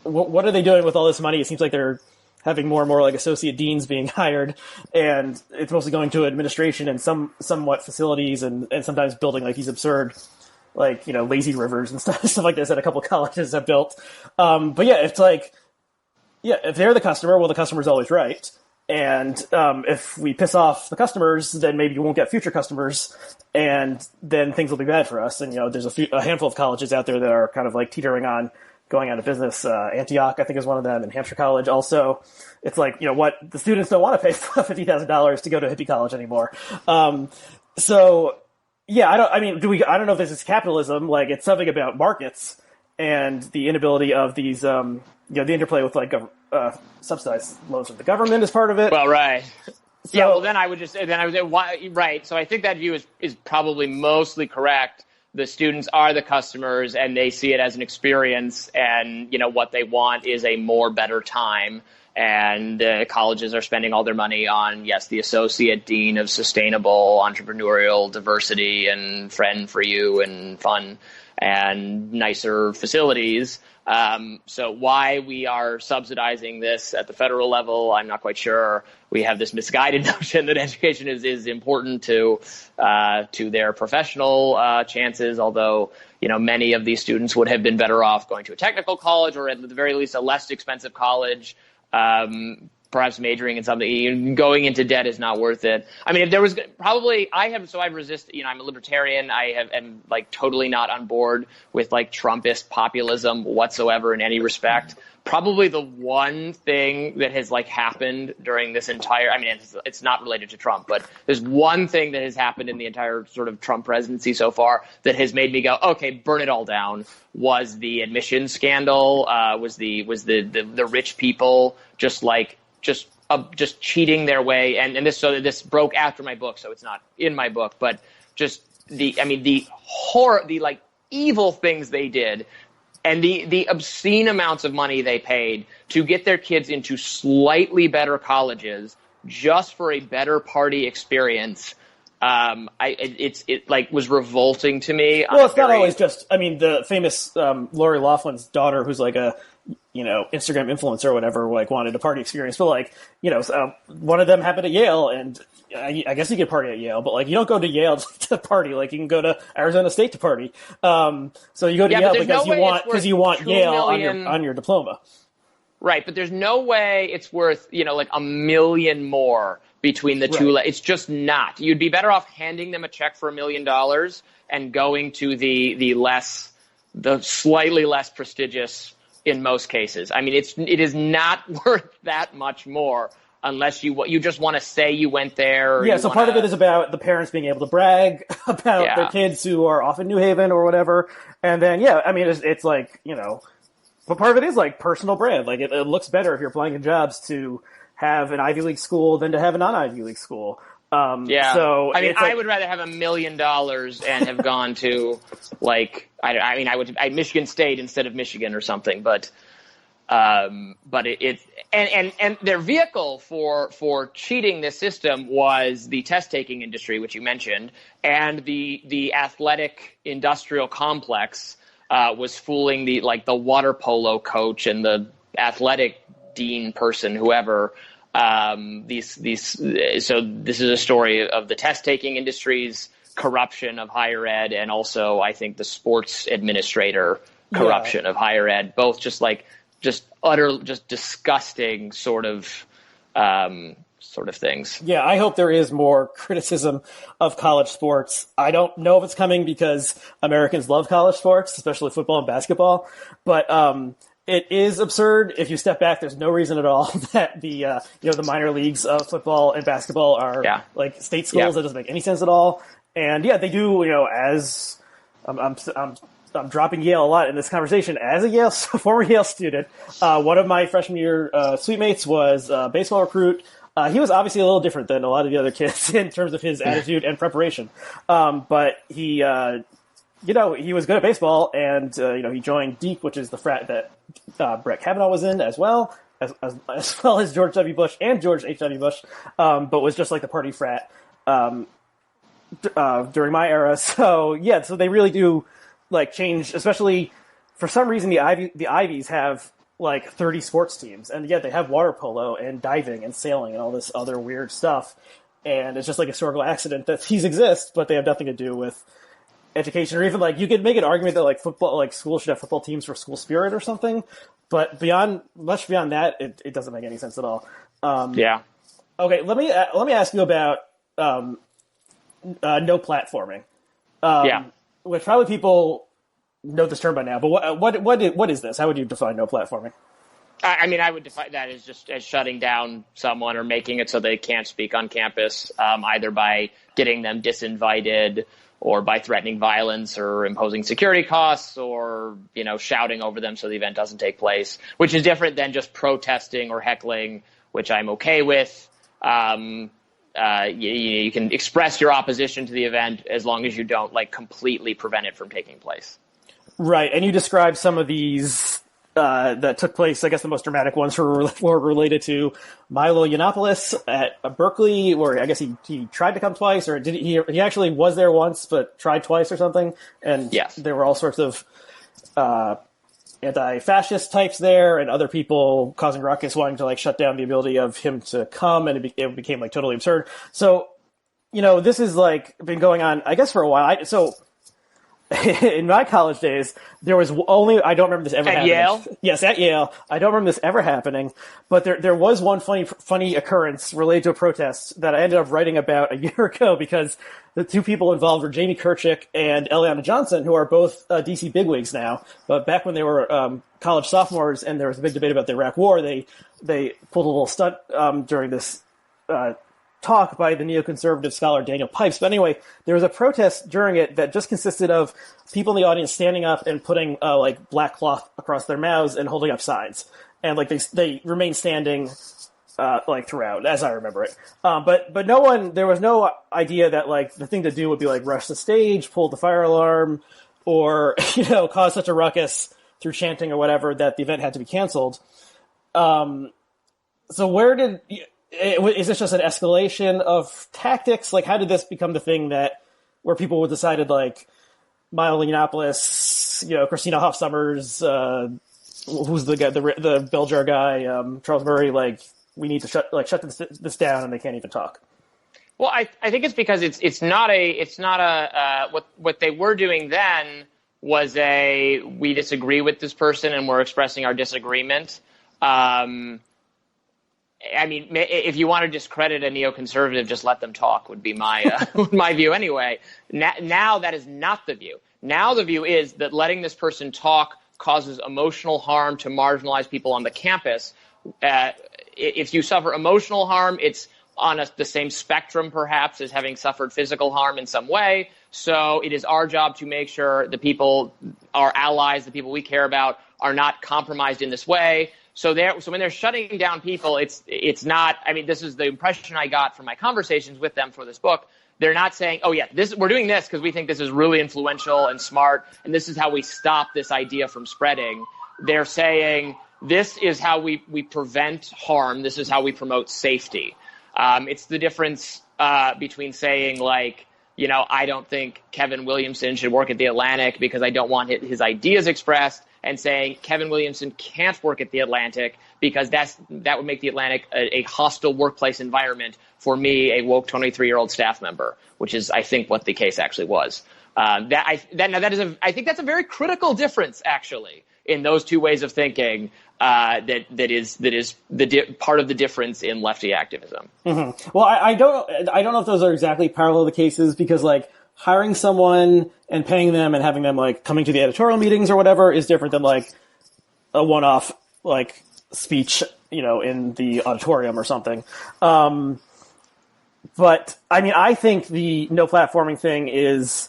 what are they doing with all this money? It seems like they're having more and more like associate deans being hired, and it's mostly going to administration and somewhat facilities, and sometimes building like these absurd, like, lazy rivers and stuff like this that a couple of colleges have built. But yeah, it's like, yeah, if they're the customer, well, the customer's always right. And if we piss off the customers, then maybe you won't get future customers, and then things will be bad for us. And, there's a handful of colleges out there that are kind of like teetering on going out of business. Antioch, I think, is one of them, and Hampshire College also. It's like, what, the students don't want to pay $50,000 to go to hippie college anymore. So yeah, I don't know if this is capitalism. Like, it's something about markets and the inability of these, the interplay with like subsidized loans from the government is part of it. Well, right. So, yeah. Well, then I would say, why, right. So I think that view is probably mostly correct. The students are the customers, and they see it as an experience, and what they want is a better time. And colleges are spending all their money on, yes, the associate dean of sustainable entrepreneurial diversity and friend for you and fun. and nicer facilities. So why we are subsidizing this at the federal level, I'm not quite sure. We have this misguided notion that education is important to their professional chances, although many of these students would have been better off going to a technical college, or at the very least a less expensive college, perhaps majoring in something. Going into debt is not worth it. I mean, if there was probably, I resist, I'm a libertarian. am like totally not on board with like Trumpist populism whatsoever in any respect. Probably the one thing that has like happened during this entire, it's not related to Trump, but there's one thing that has happened in the entire sort of Trump presidency so far that has made me go, okay, burn it all down, was the admissions scandal, was the rich people just cheating their way. And this broke after my book, so it's not in my book, but just the horror, the like evil things they did, and the obscene amounts of money they paid to get their kids into slightly better colleges just for a better party experience. It was revolting to me. Well, it's not always just, the famous Lori Loughlin's daughter, who's like a, Instagram influencer or whatever, like wanted a party experience, but like, one of them happened at Yale, and I guess you could party at Yale, but like you don't go to Yale to party. Like you can go to Arizona State to party. So you go to Yale because you want Yale on your diploma. Right, but there's no way it's worth like $1 million more between the two. It's just not. You'd be better off handing them a check for $1 million and going to the slightly less prestigious in most cases. It is not worth that much more unless you just want to say you went there. Yeah, so part of it is about the parents being able to brag about their kids who are off in New Haven or whatever. And then, it's like, but part of it is like personal brand. Like it looks better if you're applying in jobs to have an Ivy League school than to have a non-Ivy League school. So I would rather have $1 million and have gone to I would Michigan State instead of Michigan or something, but it's and their vehicle for cheating this system was the test taking industry, which you mentioned, and the athletic industrial complex was fooling the water polo coach and the athletic dean person, whoever. So this is a story of the test taking industry's corruption of higher ed, and also I think the sports administrator corruption of higher ed, both just disgusting sort of things. Yeah, I hope there is more criticism of college sports. I don't know if it's coming because Americans love college sports, especially football and basketball, but it is absurd. If you step back, there's no reason at all that the minor leagues of football and basketball are like state schools. That doesn't make any sense at all. And they do, as I'm dropping Yale a lot in this conversation. As a former Yale student, one of my freshman year suite mates was a baseball recruit. He was obviously a little different than a lot of the other kids in terms of his attitude and preparation. But he was good at baseball, and he joined Deep, which is the frat that Brett Kavanaugh was in, as well as George W. Bush and George H.W. Bush, but was just like the party frat during my era. So so they really do change, especially for some reason the Ivies have 30 sports teams, and they have water polo and diving and sailing and all this other weird stuff, and it's just a historical accident that these exist, but they have nothing to do with education. Or even you could make an argument that football, schools should have football teams for school spirit or something, but much beyond that, it doesn't make any sense at all. Okay, let me ask you about no platforming. Which probably people know this term by now, but what is this? How would you define no platforming? I would define that as just as shutting down someone or making it so they can't speak on campus, either by getting them disinvited or by threatening violence or imposing security costs or, shouting over them so the event doesn't take place, which is different than just protesting or heckling, which I'm okay with. You can express your opposition to the event as long as you don't completely prevent it from taking place. Right. And you describe some of these that took place. I guess the most dramatic ones were related to Milo Yiannopoulos at Berkeley, where I guess he tried to come twice, or did he actually was there once but tried twice or something. And yes, there were all sorts of anti-fascist types there, and other people causing ruckus, wanting to like shut down the ability of him to come, and it became like totally absurd. So, this has like been going on, I guess, for a while. In my college days, there was I don't remember this ever happening. At Yale? Yes, at Yale. I don't remember this ever happening, but there was one funny occurrence related to a protest that I ended up writing about a year ago, because the two people involved were Jamie Kirchick and Eliana Johnson, who are both DC bigwigs now. But back when they were college sophomores and there was a big debate about the Iraq War, they pulled a little stunt during this talk by the neoconservative scholar Daniel Pipes. But anyway, there was a protest during it that just consisted of people in the audience standing up and putting like black cloth across their mouths and holding up signs, and like they remained standing like throughout, as I remember it. But there was no idea that like the thing to do would be like rush the stage, pull the fire alarm, or cause such a ruckus through chanting or whatever that the event had to be canceled. So is this just an escalation of tactics? Like, how did this become the thing where people decided, like, Milo Yiannopoulos, Christina Hoff Sommers, who's the guy, the Beljar guy, Charles Murray, like, we need to shut this down, and they can't even talk. Well, I think it's because it's not what they were doing then was we disagree with this person and we're expressing our disagreement. I mean, if you want to discredit a neoconservative, just let them talk would be my my view anyway. Now that is not the view. Now the view is that letting this person talk causes emotional harm to marginalized people on the campus. If you suffer emotional harm, it's on the same spectrum, perhaps, as having suffered physical harm in some way. So it is our job to make sure the people, our allies, the people we care about, are not compromised in this way. So when they're shutting down people, it's not. I mean, this is the impression I got from my conversations with them for this book. They're not saying, "Oh yeah, we're doing this because we think this is really influential and smart, and this is how we stop this idea from spreading." They're saying, "This is how we prevent harm. This is how we promote safety." It's the difference between saying, like, I don't think Kevin Williamson should work at The Atlantic because I don't want his ideas expressed, and saying Kevin Williamson can't work at The Atlantic because that would make The Atlantic a hostile workplace environment for me, a woke 23-year-old staff member, which is, I think, what the case actually was. I think that's a very critical difference, actually, in those two ways of thinking. That is part of the difference in lefty activism. Mm-hmm. Well, I don't know if those are exactly parallel cases, because like hiring someone and paying them and having them like coming to the editorial meetings or whatever is different than like a one-off like speech, in the auditorium or something. But I mean, I think the no platforming thing is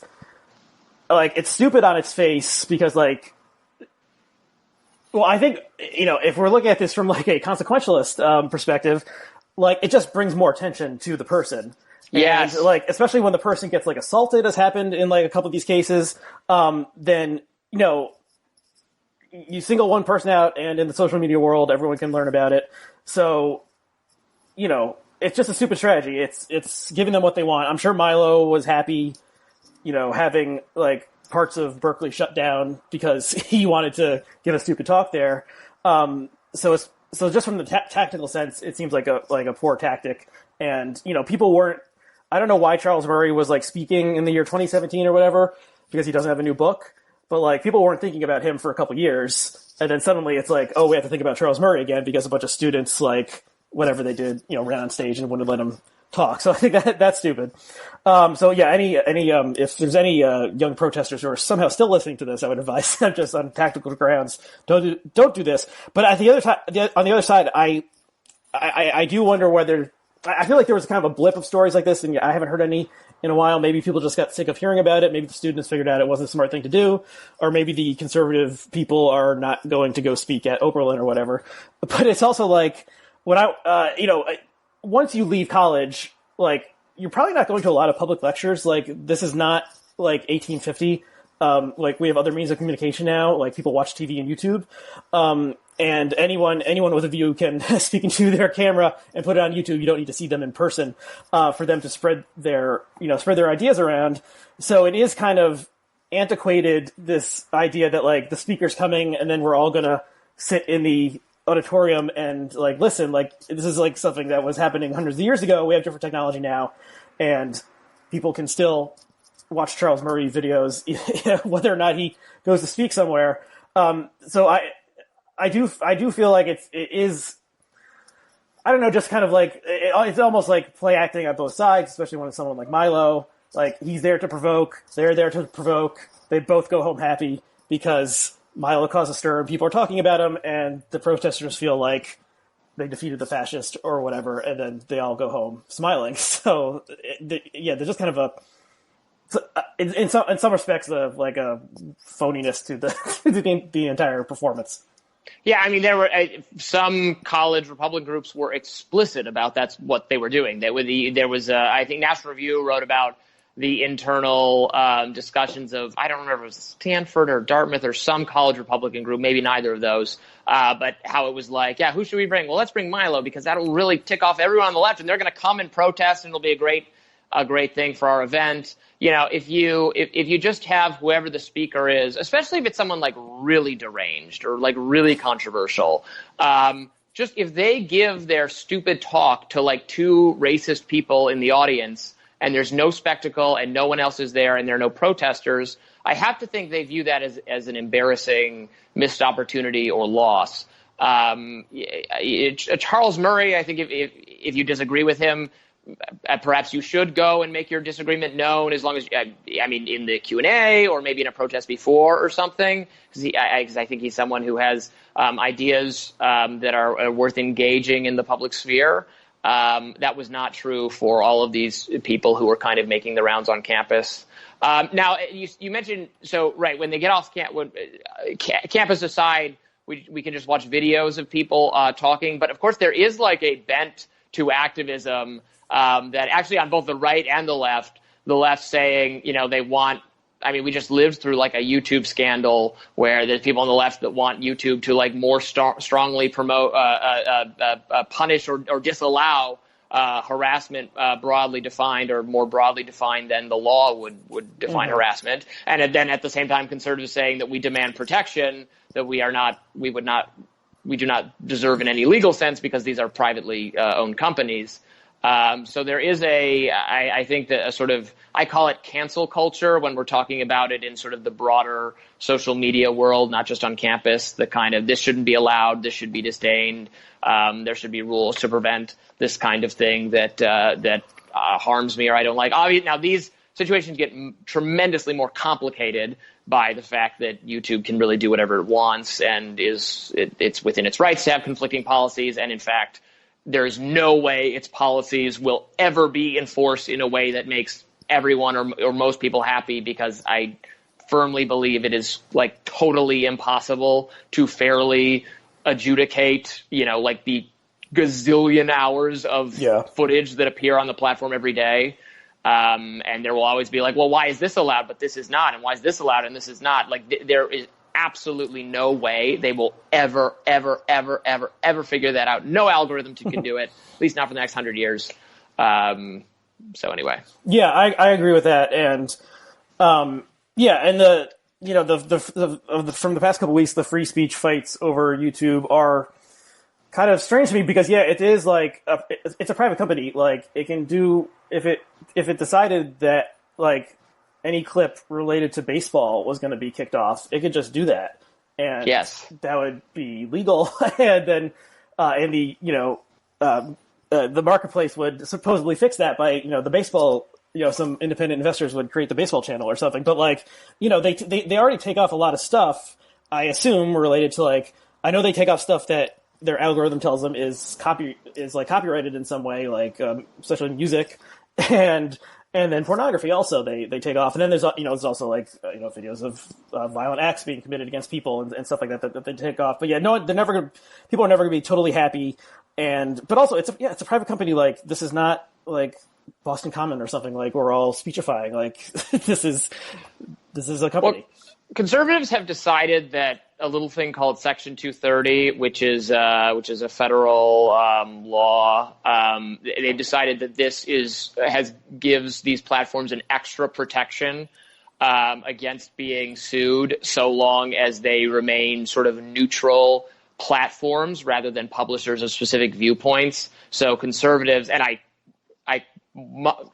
like, it's stupid on its face because like, well, I think, if we're looking at this from like a consequentialist perspective, like it just brings more attention to the person. Yes. And like, especially when the person gets like assaulted, as happened in like a couple of these cases, then, you single one person out, and in the social media world, everyone can learn about it. So, it's just a stupid strategy. It's giving them what they want. I'm sure Milo was happy, having like parts of Berkeley shut down because he wanted to give a stupid talk there. So just from the tactical sense, it seems like a poor tactic. And, people weren't, I don't know why Charles Murray was like speaking in the year 2017 or whatever, because he doesn't have a new book, but like people weren't thinking about him for a couple years. And then suddenly it's like, oh, we have to think about Charles Murray again because a bunch of students, like whatever they did, ran on stage and wouldn't let him talk. So I think that's stupid. So yeah, if there's any young protesters who are somehow still listening to this, I would advise them just on tactical grounds, don't do this. But on the other side, I do wonder whether, I feel like there was kind of a blip of stories like this, and I haven't heard any in a while. Maybe people just got sick of hearing about it. Maybe the students figured out it wasn't a smart thing to do, or maybe the conservative people are not going to go speak at Oberlin or whatever. But it's also like, when once you leave college, like, you're probably not going to a lot of public lectures. Like, this is not like 1850. like we have other means of communication now, like people watch TV and YouTube. And anyone with a view can speak into their camera and put it on YouTube. You don't need to see them in person, for them to spread their ideas around. So it is kind of antiquated, this idea that like the speaker's coming and then we're all gonna sit in the auditorium and like listen. Like this is like something that was happening hundreds of years ago. We have different technology now, and people can still watch Charles Murray videos, whether or not he goes to speak somewhere. So I do feel like it is, I don't know, just kind of like, it's almost like play acting on both sides, especially when it's someone like Milo. Like, he's there to provoke, they're there to provoke, they both go home happy because Milo caused a stir and people are talking about him, and the protesters feel like they defeated the fascist or whatever, and then they all go home smiling. So, there's just kind of in some respects, like a phoniness to the entire performance. Yeah, I mean, there were some college Republican groups were explicit about that's what they were doing. There was I think National Review wrote about the internal discussions of, I don't remember if it was Stanford or Dartmouth or some college Republican group, maybe neither of those, but how it was like, yeah, who should we bring? Well, let's bring Milo because that'll really tick off everyone on the left, and they're going to come and protest, and it'll be a great thing for our event. You know, if you just have whoever the speaker is, especially if it's someone like really deranged or like really controversial, just if they give their stupid talk to like two racist people in the audience and there's no spectacle and no one else is there and there are no protesters, I have to think they view that as an embarrassing missed opportunity or loss. Charles Murray, I think if you disagree with him, perhaps you should go and make your disagreement known, as long as, I mean, in the Q&A or maybe in a protest before or something, because I think he's someone who has ideas that are worth engaging in the public sphere. That was not true for all of these people who were kind of making the rounds on campus. Now, you mentioned, so, right, when they get off campus aside, we can just watch videos of people talking. But, of course, there is like a bent to activism that actually on both the right and the left saying, you know, they want, I mean, we just lived through like a YouTube scandal where there's people on the left that want YouTube to like more strongly promote, punish or disallow harassment broadly defined, or more broadly defined than the law would define harassment. And then at the same time, conservatives saying that we demand protection, that we do not deserve in any legal sense because these are privately owned companies. So there is I think that a sort of, I call it cancel culture when we're talking about it in sort of the broader social media world, not just on campus, the kind of, this shouldn't be allowed, this should be disdained, there should be rules to prevent this kind of thing that harms me or I don't like. Obviously, now these situations get tremendously more complicated by the fact that YouTube can really do whatever it wants and it's within its rights to have conflicting policies, and in fact, there is no way its policies will ever be enforced in a way that makes everyone or most people happy, because I firmly believe it is like totally impossible to fairly adjudicate, you know, like the gazillion hours of footage that appear on the platform every day. And there will always be like, well, why is this allowed, but this is not? And why is this allowed and this is not? Like there is absolutely no way they will ever figure that out. No algorithm can do it, at least not for the next 100 years. So anyway. Yeah, I agree with that. And, and from the past couple of weeks, the free speech fights over YouTube are kind of strange to me because, it is like, it's a private company. Like, it can do, if it decided that, like, any clip related to baseball was going to be kicked off, it could just do that. And that would be legal. And then, the marketplace would supposedly fix that by, the baseball, some independent investors would create the baseball channel or something. But like, they already take off a lot of stuff, I assume, related to like, I know they take off stuff that their algorithm tells them is copyrighted in some way, like, especially music and then pornography also they take off. And then there's also like, videos of violent acts being committed against people and stuff like that they take off. But people are never gonna be totally happy. But also it's a private company. Like, this is not like Boston Common or something, like we're all speechifying. Like, this is this is a company. Well, conservatives have decided that a little thing called Section 230, which is a federal law, they've decided that this gives these platforms an extra protection against being sued, so long as they remain sort of neutral platforms rather than publishers of specific viewpoints. So conservatives, and I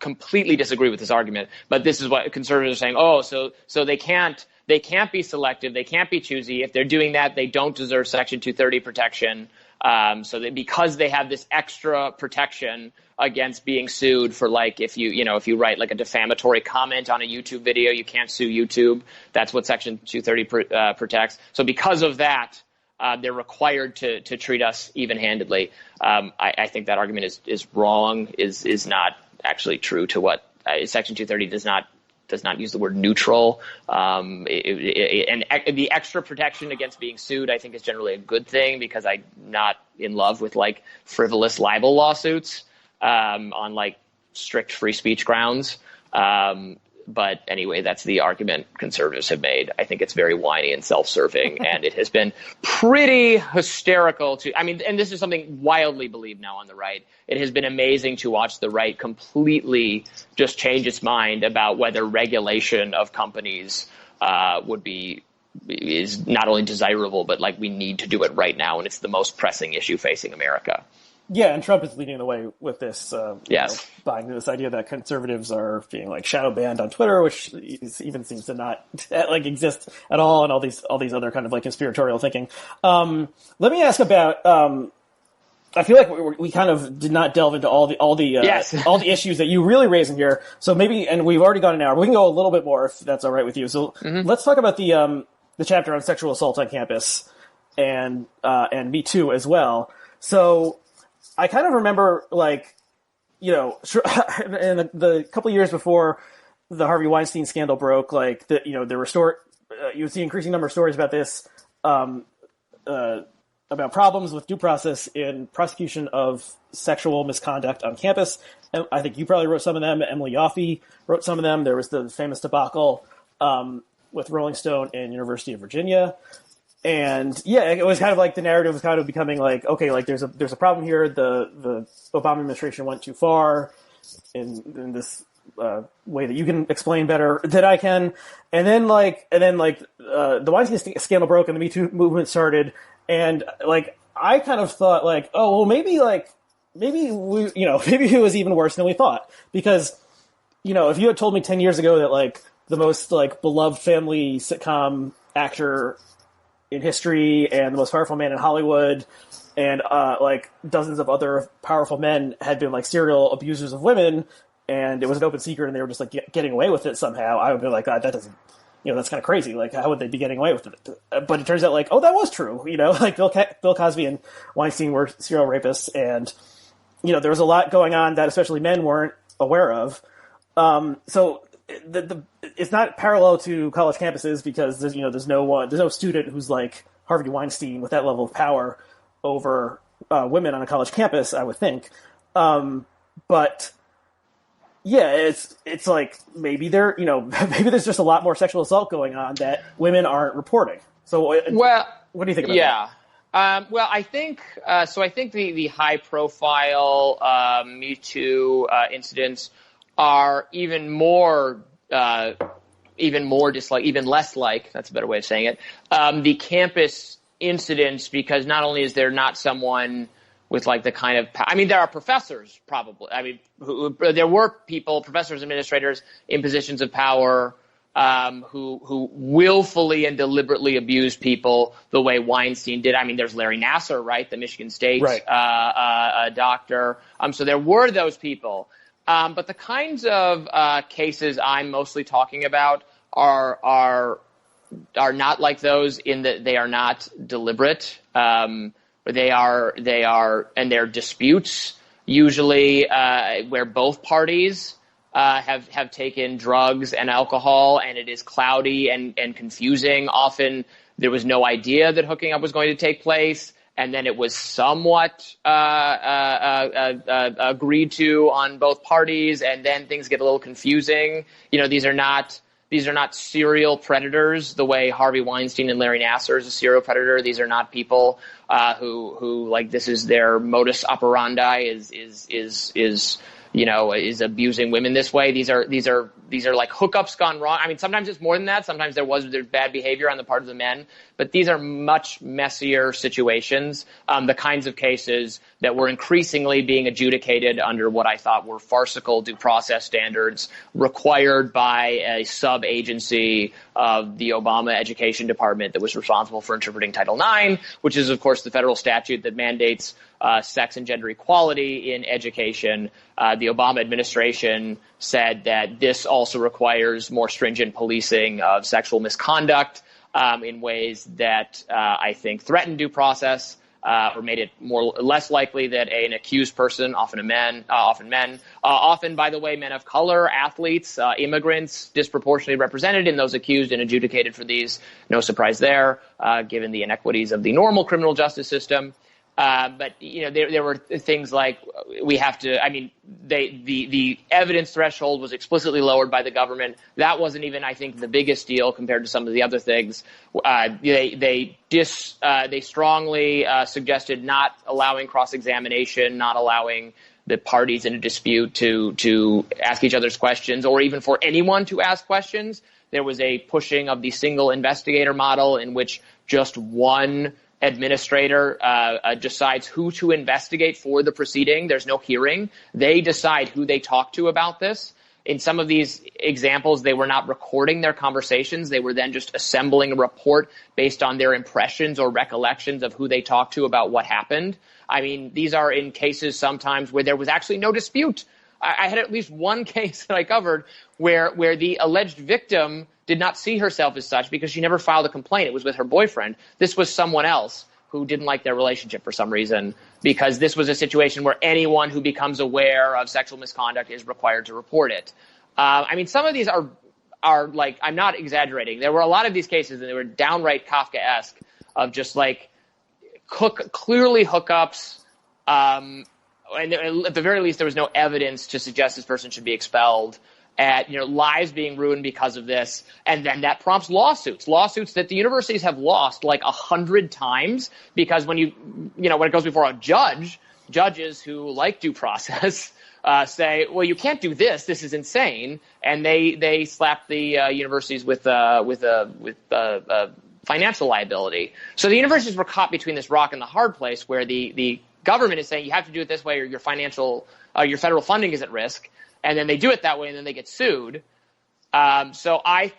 completely disagree with this argument, but this is what conservatives are saying. Oh, so they can't be selective, they can't be choosy. If they're doing that, they don't deserve Section 230 protection. So that because they have this extra protection against being sued for, like, if you write like a defamatory comment on a YouTube video, you can't sue YouTube. That's what Section 230 protects. So because of that, they're required to treat us even-handedly. I think that argument is wrong. Is not actually true to what Section 230 does not use the word neutral. And the extra protection against being sued, I think, is generally a good thing, because I'm not in love with like frivolous libel lawsuits on like strict free speech grounds. But anyway, that's the argument conservatives have made. I think it's very whiny and self-serving, and it has been pretty hysterical and this is something wildly believed now on the right. It has been amazing to watch the right completely just change its mind about whether regulation of companies is not only desirable, but like we need to do it right now, and it's the most pressing issue facing America. Yeah, and Trump is leading the way with this. Yes, buying this idea that conservatives are being like shadow banned on Twitter, which even seems to not like exist at all, and all these other kind of like conspiratorial thinking. Let me ask about. I feel like we kind of did not delve into all the issues that you really raise in here. So maybe, and we've already gone an hour, but we can go a little bit more if that's all right with you. So let's talk about the chapter on sexual assault on campus and Me Too as well. So I kind of remember, like, in the couple of years before the Harvey Weinstein scandal broke, like, there were you would see increasing number of stories about this, about problems with due process in prosecution of sexual misconduct on campus. And I think you probably wrote some of them. Emily Yoffe wrote some of them. There was the famous debacle with Rolling Stone and University of Virginia. And yeah, it was kind of like the narrative was kind of becoming like, okay, like there's a problem here. The Obama administration went too far in this way that you can explain better than I can. And then the Weinstein scandal broke and the Me Too movement started. And like I kind of thought like, oh well, maybe it was even worse than we thought, because if you had told me 10 years ago that like the most like beloved family sitcom actor in history and the most powerful man in Hollywood and like dozens of other powerful men had been like serial abusers of women, and it was an open secret and they were just like getting away with it somehow, I would be like, God, that doesn't, that's kind of crazy. Like, how would they be getting away with it? But it turns out like, oh, that was true. Like Bill Cosby and Weinstein were serial rapists, and there was a lot going on that especially men weren't aware of. So it's not parallel to college campuses, because there's no student who's like Harvey Weinstein with that level of power over women on a college campus, I would think. But yeah, it's like maybe maybe there's just a lot more sexual assault going on that women aren't reporting. So what do you think about that? Well, I think so. I think the high profile Me Too incidents are even less like, that's a better way of saying it, the campus incidents, because not only is there not someone with like the kind of, there are professors probably, there were professors, administrators in positions of power who willfully and deliberately abused people the way Weinstein did. There's Larry Nassar, right, the Michigan State doctor. So there were those people. But the kinds of cases I'm mostly talking about are not like those, in that they are not deliberate. They are, and they're disputes usually where both parties have taken drugs and alcohol, and it is cloudy and confusing. Often there was no idea that hooking up was going to take place, and then it was somewhat agreed to on both parties, and then things get a little confusing. These are not These are not serial predators the way Harvey Weinstein and Larry Nassar is a serial predator. These are not people who like this is their modus operandi is abusing women this way. These are like hookups gone wrong. I mean, sometimes it's more than that. Sometimes there's bad behavior on the part of the men, but these are much messier situations. The kinds of cases that were increasingly being adjudicated under what I thought were farcical due process standards required by a sub-agency of the Obama Education Department that was responsible for interpreting Title IX, which is, of course, the federal statute that mandates sex and gender equality in education. The Obama administration said that this also requires more stringent policing of sexual misconduct in ways that I think threaten due process or made it less likely that an accused person, often men, by the way, men of color, athletes, immigrants, disproportionately represented in those accused and adjudicated for these. No surprise there, given the inequities of the normal criminal justice system. But there were things like we have to. I mean, the evidence threshold was explicitly lowered by the government. That wasn't even, I think, the biggest deal compared to some of the other things. They strongly suggested not allowing cross-examination, not allowing the parties in a dispute to ask each other's questions, or even for anyone to ask questions. There was a pushing of the single investigator model in which just one administrator decides who to investigate for the proceeding. There's no hearing. They decide who they talk to about this. In some of these examples, they were not recording their conversations. They were then just assembling a report based on their impressions or recollections of who they talked to about what happened. I mean, these are in cases sometimes where there was actually no dispute. I had at least one case that I covered where the alleged victim did not see herself as such because she never filed a complaint. It was with her boyfriend. This was someone else who didn't like their relationship for some reason, because this was a situation where anyone who becomes aware of sexual misconduct is required to report it. I mean, some of these are like, I'm not exaggerating. There were a lot of these cases, and they were downright Kafkaesque of just like clearly hookups. And at the very least, there was no evidence to suggest this person should be expelled. Lives being ruined because of this, and then that prompts lawsuits that the universities have lost like 100 times, because when it goes before a judges who like due process say, well, you can't do this. This is insane, and they slap the universities with financial liability. So the universities were caught between this rock and the hard place, where the government is saying you have to do it this way, or your federal funding is at risk. And then they do it that way, and then they get sued. So I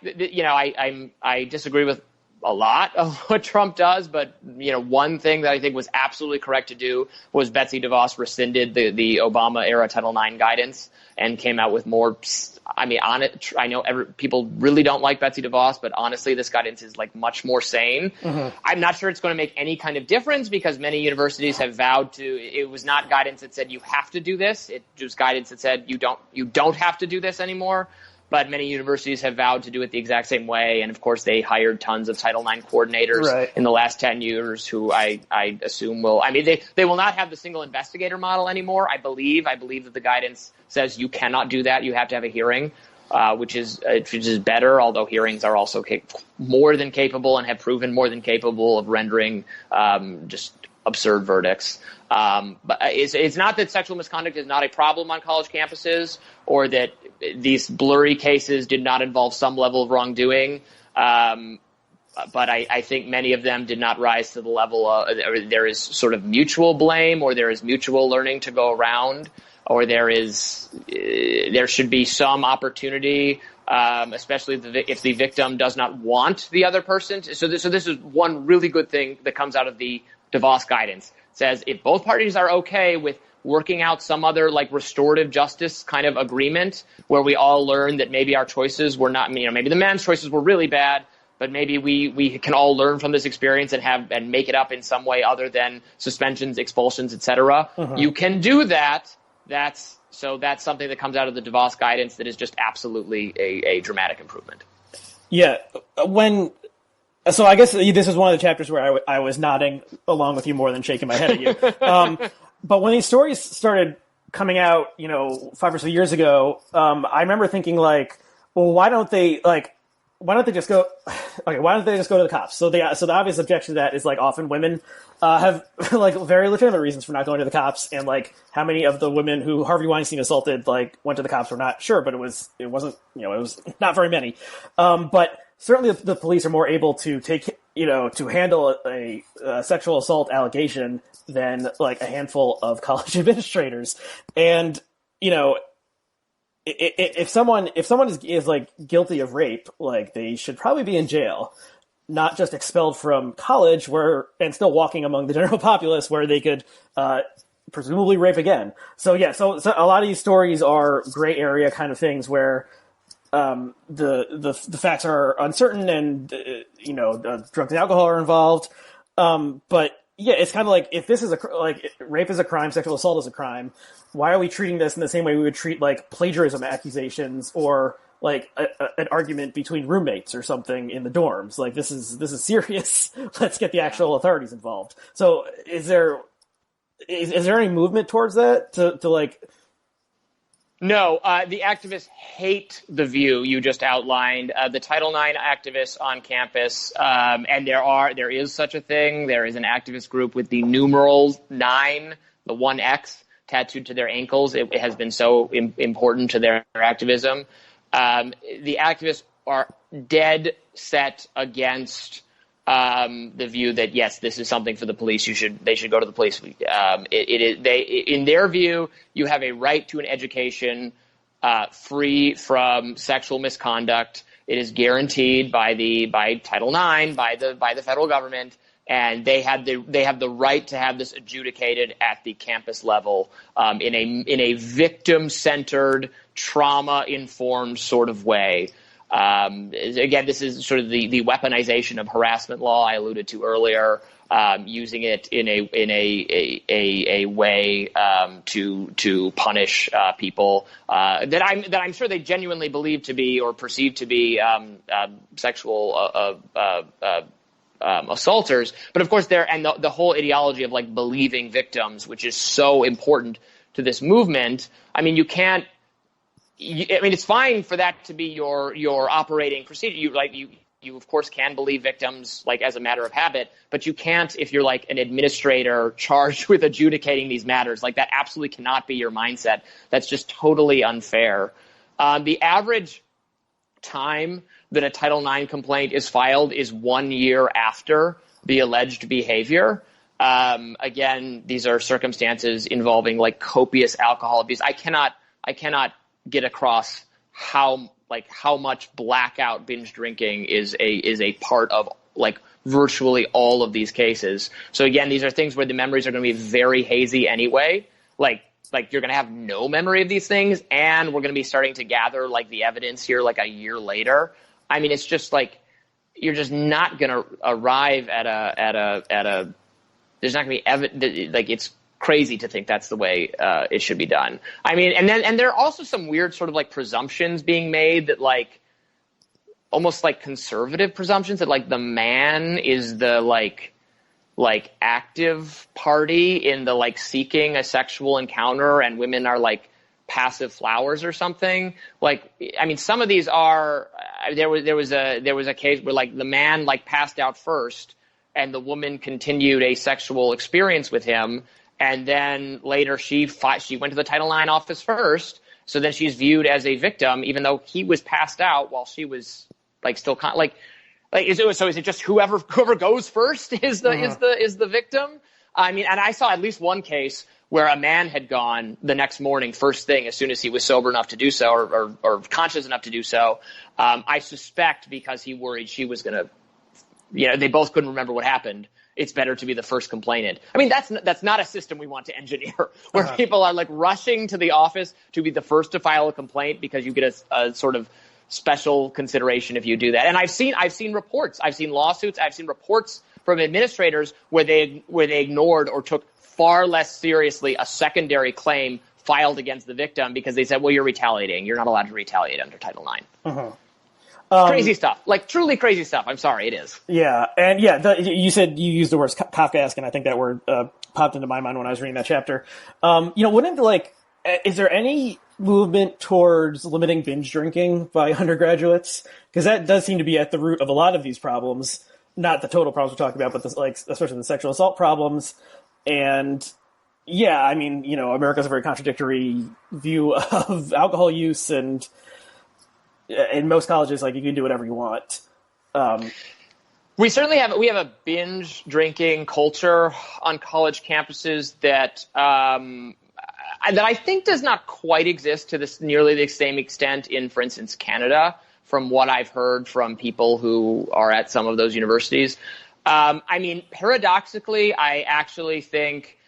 disagree with a lot of what Trump does, but one thing that I think was absolutely correct to do was Betsy DeVos rescinded the Obama era Title IX guidance and came out with more. I mean, I know people really don't like Betsy DeVos, but honestly, this guidance is like much more sane. Mm-hmm. I'm not sure it's going to make any kind of difference, because many universities have vowed to. It was not guidance that said you have to do this. It was guidance that said you don't have to do this anymore. But many universities have vowed to do it the exact same way. And, of course, they hired tons of Title IX coordinators in the last 10 years who I assume will – I mean, they will not have the single investigator model anymore, I believe. I believe that the guidance says you cannot do that. You have to have a hearing, which is better, although hearings are also more than capable and have proven more than capable of rendering just absurd verdicts. But it's not that sexual misconduct is not a problem on college campuses, or that these blurry cases did not involve some level of wrongdoing. But I think many of them did not rise to the level of there is sort of mutual blame, or there is mutual learning to go around, or there should be some opportunity, especially if the victim does not want the other person. So this is one really good thing that comes out of the DeVos guidance. It says if both parties are okay with working out some other like restorative justice kind of agreement where we all learn that maybe our choices were not, maybe the man's choices were really bad, but maybe we can all learn from this experience and make it up in some way other than suspensions, expulsions, etc. Uh-huh. You can do that. That's something that comes out of the DeVos guidance that is just absolutely a dramatic improvement. Yeah. So I guess this is one of the chapters where I was nodding along with you more than shaking my head at you. But when these stories started coming out, 5 or so years ago, I remember thinking like, well, why don't they like, why don't they just go? Okay, why don't they just go to the cops? So the obvious objection to that is like often women have like very legitimate reasons for not going to the cops, and like how many of the women who Harvey Weinstein assaulted like went to the cops, we're not sure, but it wasn't it was not very many. But certainly the police are more able to to handle a sexual assault allegation than like a handful of college administrators, and if someone is like guilty of rape, like they should probably be in jail, not just expelled from college and still walking among the general populace where they could presumably rape again. So a lot of these stories are gray area kind of things where the facts are uncertain and drugs and alcohol are involved. But yeah, it's kind of like if this is rape is a crime, sexual assault is a crime. Why are we treating this in the same way we would treat like plagiarism accusations or like an argument between roommates or something in the dorms? Like this is serious. Let's get the actual authorities involved. So is there any movement towards that to like? No, the activists hate the view you just outlined. The Title IX activists on campus, and there is such a thing. There is an activist group with the numeral 9, the 1X, tattooed to their ankles. It has been so important to their activism. The activists are dead set against the view that yes, this is something for the police. They should go to the police. In their view, you have a right to an education free from sexual misconduct. It is guaranteed by Title IX by the federal government, and they have the right to have this adjudicated at the campus level in a victim-centered, trauma-informed sort of way. Again, this is sort of the weaponization of harassment law I alluded to earlier, using it in a way to punish people that I'm sure they genuinely believe to be or perceive to be sexual assaulters. But of course, the whole ideology of like believing victims, which is so important to this movement. I mean, it's fine for that to be your operating procedure. You of course can believe victims like as a matter of habit, but you can't if you're like an administrator charged with adjudicating these matters. Like that absolutely cannot be your mindset. That's just totally unfair. The average time that a Title IX complaint is filed is 1 year after the alleged behavior. Again, these are circumstances involving like copious alcohol abuse. I cannot get across how much blackout binge drinking is a part of like virtually all of these cases. So again, these are things where the memories are going to be very hazy anyway. Like you're going to have no memory of these things, and we're going to be starting to gather like the evidence here like a year later. I mean, it's just like you're just not going to arrive at a there's not going to be like it's crazy to think that's the way it should be done. I mean, and there are also some weird sort of like presumptions being made that like almost like conservative presumptions that like the man is the like active party in the like seeking a sexual encounter and women are like passive flowers or something. Like, I mean, some of these are there was a case where like the man like passed out first and the woman continued a sexual experience with him. And then later she went to the Title IX office first. So then she's viewed as a victim, even though he was passed out while she was like still is it just whoever goes first is the victim? I mean, and I saw at least one case where a man had gone the next morning, first thing, as soon as he was sober enough to do so or conscious enough to do so. I suspect because he worried she was going to, they both couldn't remember what happened. It's better to be the first complainant. I mean, that's not a system we want to engineer, where people are like rushing to the office to be the first to file a complaint because you get a sort of special consideration if you do that. And I've seen reports, I've seen lawsuits, I've seen reports from administrators where they ignored or took far less seriously a secondary claim filed against the victim because they said, well, you're retaliating. You're not allowed to retaliate under Title IX. Crazy stuff, like truly crazy stuff. I'm sorry, it is. Yeah, and yeah, you said you used the words Kafkaesque, and I think that word popped into my mind when I was reading that chapter. Wouldn't like is there any movement towards limiting binge drinking by undergraduates? Because that does seem to be at the root of a lot of these problems. Not the total problems we're talking about, but especially the sexual assault problems. And yeah, I mean, America's a very contradictory view of alcohol use, and in most colleges, like, you can do whatever you want. We certainly have a binge drinking culture on college campuses that I think does not quite exist to nearly the same extent in, for instance, Canada, from what I've heard from people who are at some of those universities. I mean, paradoxically, I actually think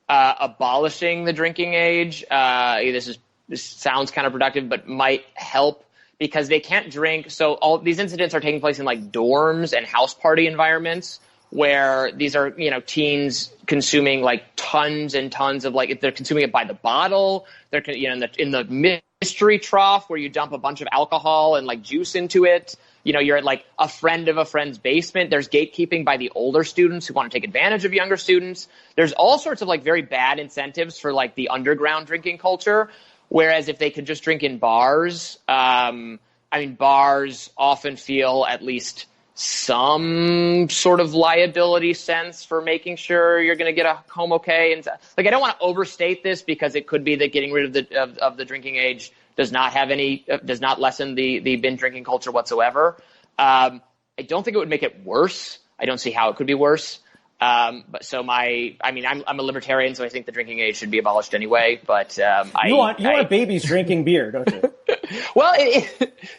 abolishing the drinking age, this sounds counterproductive, but might help, because they can't drink. So all these incidents are taking place in like dorms and house party environments, where these are, teens consuming like tons and tons of, like, if they're consuming it by the bottle, they're, in the mystery trough where you dump a bunch of alcohol and like juice into it. You're at like a friend of a friend's basement. There's gatekeeping by the older students who want to take advantage of younger students. There's all sorts of like very bad incentives for like the underground drinking culture. Whereas if they could just drink in bars, bars often feel at least some sort of liability sense for making sure you're going to get home okay. And like, I don't want to overstate this, because it could be that getting rid of the drinking age does not lessen the binge drinking culture whatsoever. I don't think it would make it worse. I don't see how it could be worse. I'm a libertarian, so I think the drinking age should be abolished anyway. But you want babies drinking beer, don't you? Well,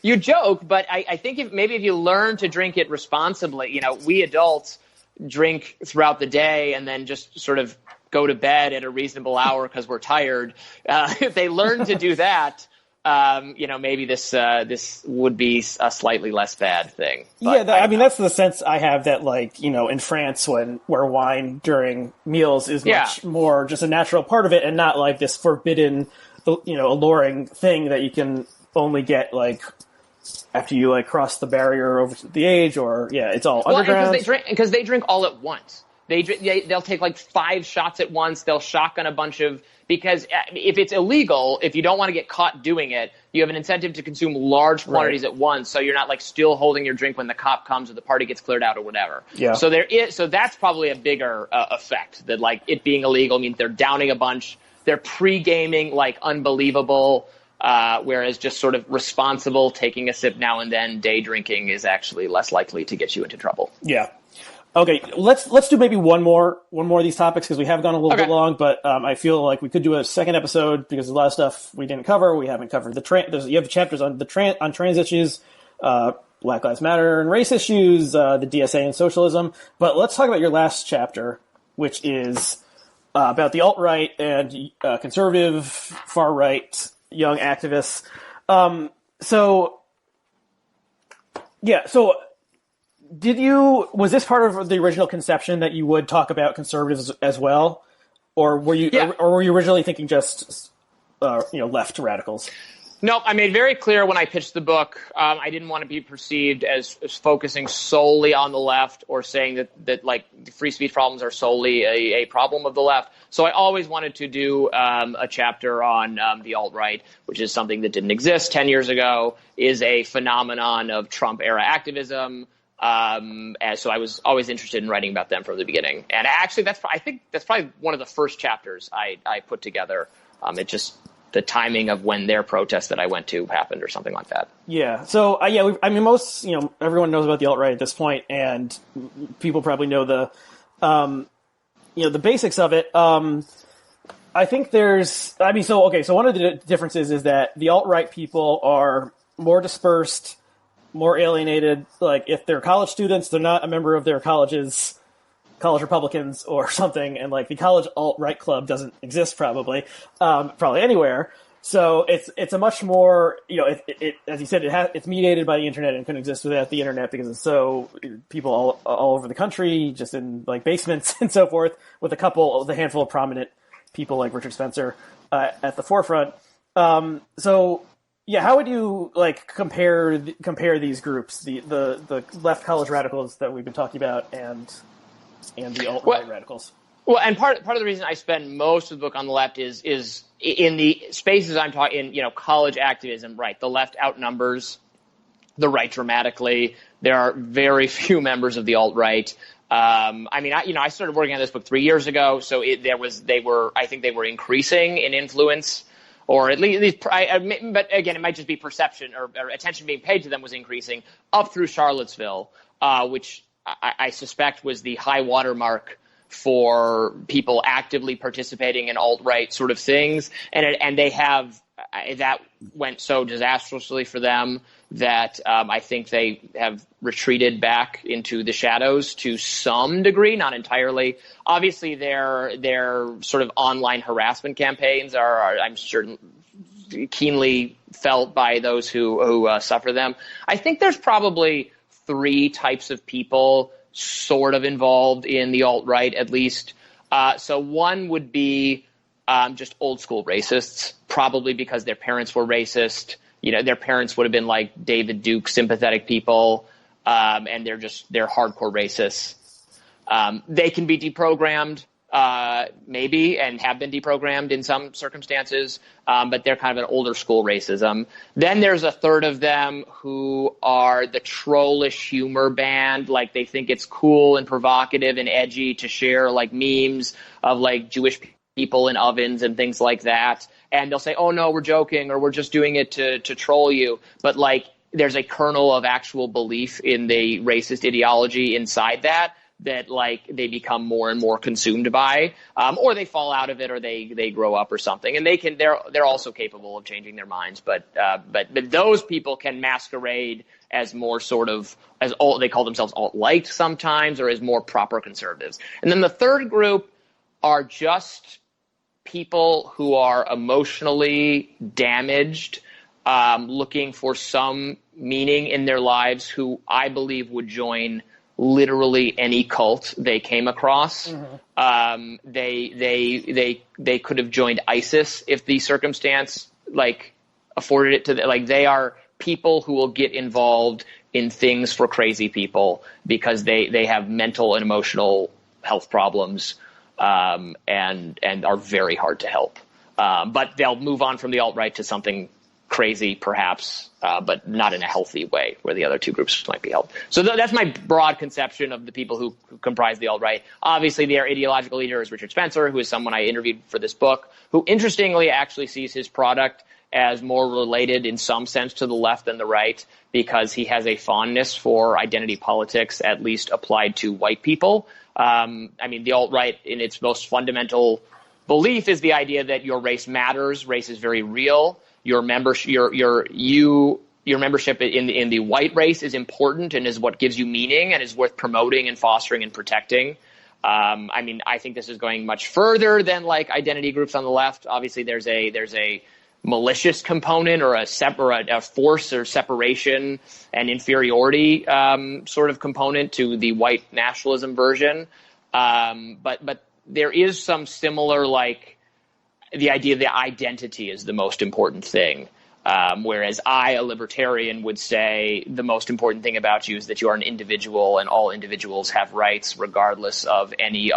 you joke, but I think if you learn to drink it responsibly, we adults drink throughout the day and then just sort of go to bed at a reasonable hour because we're tired. If they learn to do that, maybe this would be a slightly less bad thing. But that's the sense I have, that, like, in France, where wine during meals is much more just a natural part of it, and not like this forbidden, alluring thing that you can only get like after you like cross the barrier over the age, or it's all underground. Because they drink all at once. They'll take like 5 shots at once. They'll shotgun a bunch of, because if it's illegal, if you don't want to get caught doing it, you have an incentive to consume large quantities at once, so you're not like still holding your drink when the cop comes or the party gets cleared out or whatever. Yeah. So that's probably a bigger effect, that like it being illegal means they're downing a bunch, they're pre-gaming like unbelievable, whereas just sort of responsible taking a sip now and then, day drinking, is actually less likely to get you into trouble. Yeah. Okay, let's do maybe one more of these topics, because we have gone a little bit long, but I feel like we could do a second episode, because there's a lot of stuff we didn't cover. We haven't covered you have chapters on on trans issues, Black Lives Matter and race issues, the DSA and socialism. But let's talk about your last chapter, which is about the alt-right and conservative far-right young activists. Was this part of the original conception that you would talk about conservatives as well? Or were you originally thinking just, left radicals? No, I made very clear when I pitched the book, I didn't want to be perceived as focusing solely on the left, or saying that like the free speech problems are solely a problem of the left. So I always wanted to do a chapter on the alt-right, which is something that didn't exist 10 years ago, is a phenomenon of Trump-era activism. So I was always interested in writing about them from the beginning. And actually, I think that's probably one of the first chapters I put together. It just, the timing of when their protest that I went to happened or something like that. Yeah. So, everyone knows about the alt-right at this point, and people probably know the basics of it. I think so one of the differences is that the alt-right people are more dispersed, more alienated. Like, if they're college students, they're not a member of their college Republicans or something, and like the college alt-right club doesn't exist probably anywhere. So it's a much more, it as you said, it's mediated by the internet and couldn't exist without the internet, because it's so people all over the country, just in like basements and so forth, with the handful of prominent people like Richard Spencer at the forefront. Yeah, how would you like compare these groups, the left college radicals that we've been talking about, and the alt-right radicals? Well, and part of the reason I spend most of the book on the left is in the spaces I'm talking in, college activism, right? The left outnumbers the right dramatically. There are very few members of the alt-right. I started working on this book 3 years ago, so I think they were increasing in influence, or at least, but again, it might just be perception or attention being paid to them was increasing up through Charlottesville, which I suspect was the high watermark for people actively participating in alt-right sort of things. And they have, that went so disastrously for them that I think they have retreated back into the shadows to some degree, not entirely. Obviously, their sort of online harassment campaigns are I'm certain, keenly felt by those who suffer them. I think there's probably three types of people sort of involved in the alt-right, at least. So one would be just old school racists, probably because their parents were racist. Their parents would have been like David Duke sympathetic people, and they're hardcore racists. They can be deprogrammed, maybe, and have been deprogrammed in some circumstances, but they're kind of an older school racism. Then there's a third of them who are the trollish humor band, like they think it's cool and provocative and edgy to share like memes of like Jewish people in ovens and things like that. And they'll say, oh no, we're joking, or we're just doing it to troll you. But like there's a kernel of actual belief in the racist ideology inside that like they become more and more consumed by, or they fall out of it, or they grow up or something. And they're also capable of changing their minds. But those people can masquerade as more sort of they call themselves alt-right sometimes, or as more proper conservatives. And then the third group are just people who are emotionally damaged, looking for some meaning in their lives, who I believe would join literally any cult they came across. Mm-hmm. They could have joined ISIS if the circumstance like afforded it to them. Like they are people who will get involved in things for crazy people because they have mental and emotional health problems, and are very hard to help. But they'll move on from the alt-right to something crazy, perhaps, but not in a healthy way, where the other two groups might be helped. So that's my broad conception of the people who comprise the alt-right. Obviously, their ideological leader is Richard Spencer, who is someone I interviewed for this book, who interestingly actually sees his product as more related in some sense to the left than the right, because he has a fondness for identity politics, at least applied to white people. The alt-right, in its most fundamental belief, is the idea that your race matters. Race is very real. Your membership in the white race is important and is what gives you meaning and is worth promoting and fostering and protecting. I think this is going much further than like identity groups on the left. Obviously, there's a malicious component, or a force or separation and inferiority sort of component to the white nationalism version. But there is some similar, like, the idea that identity is the most important thing. Whereas I, a libertarian, would say the most important thing about you is that you are an individual, and all individuals have rights regardless of any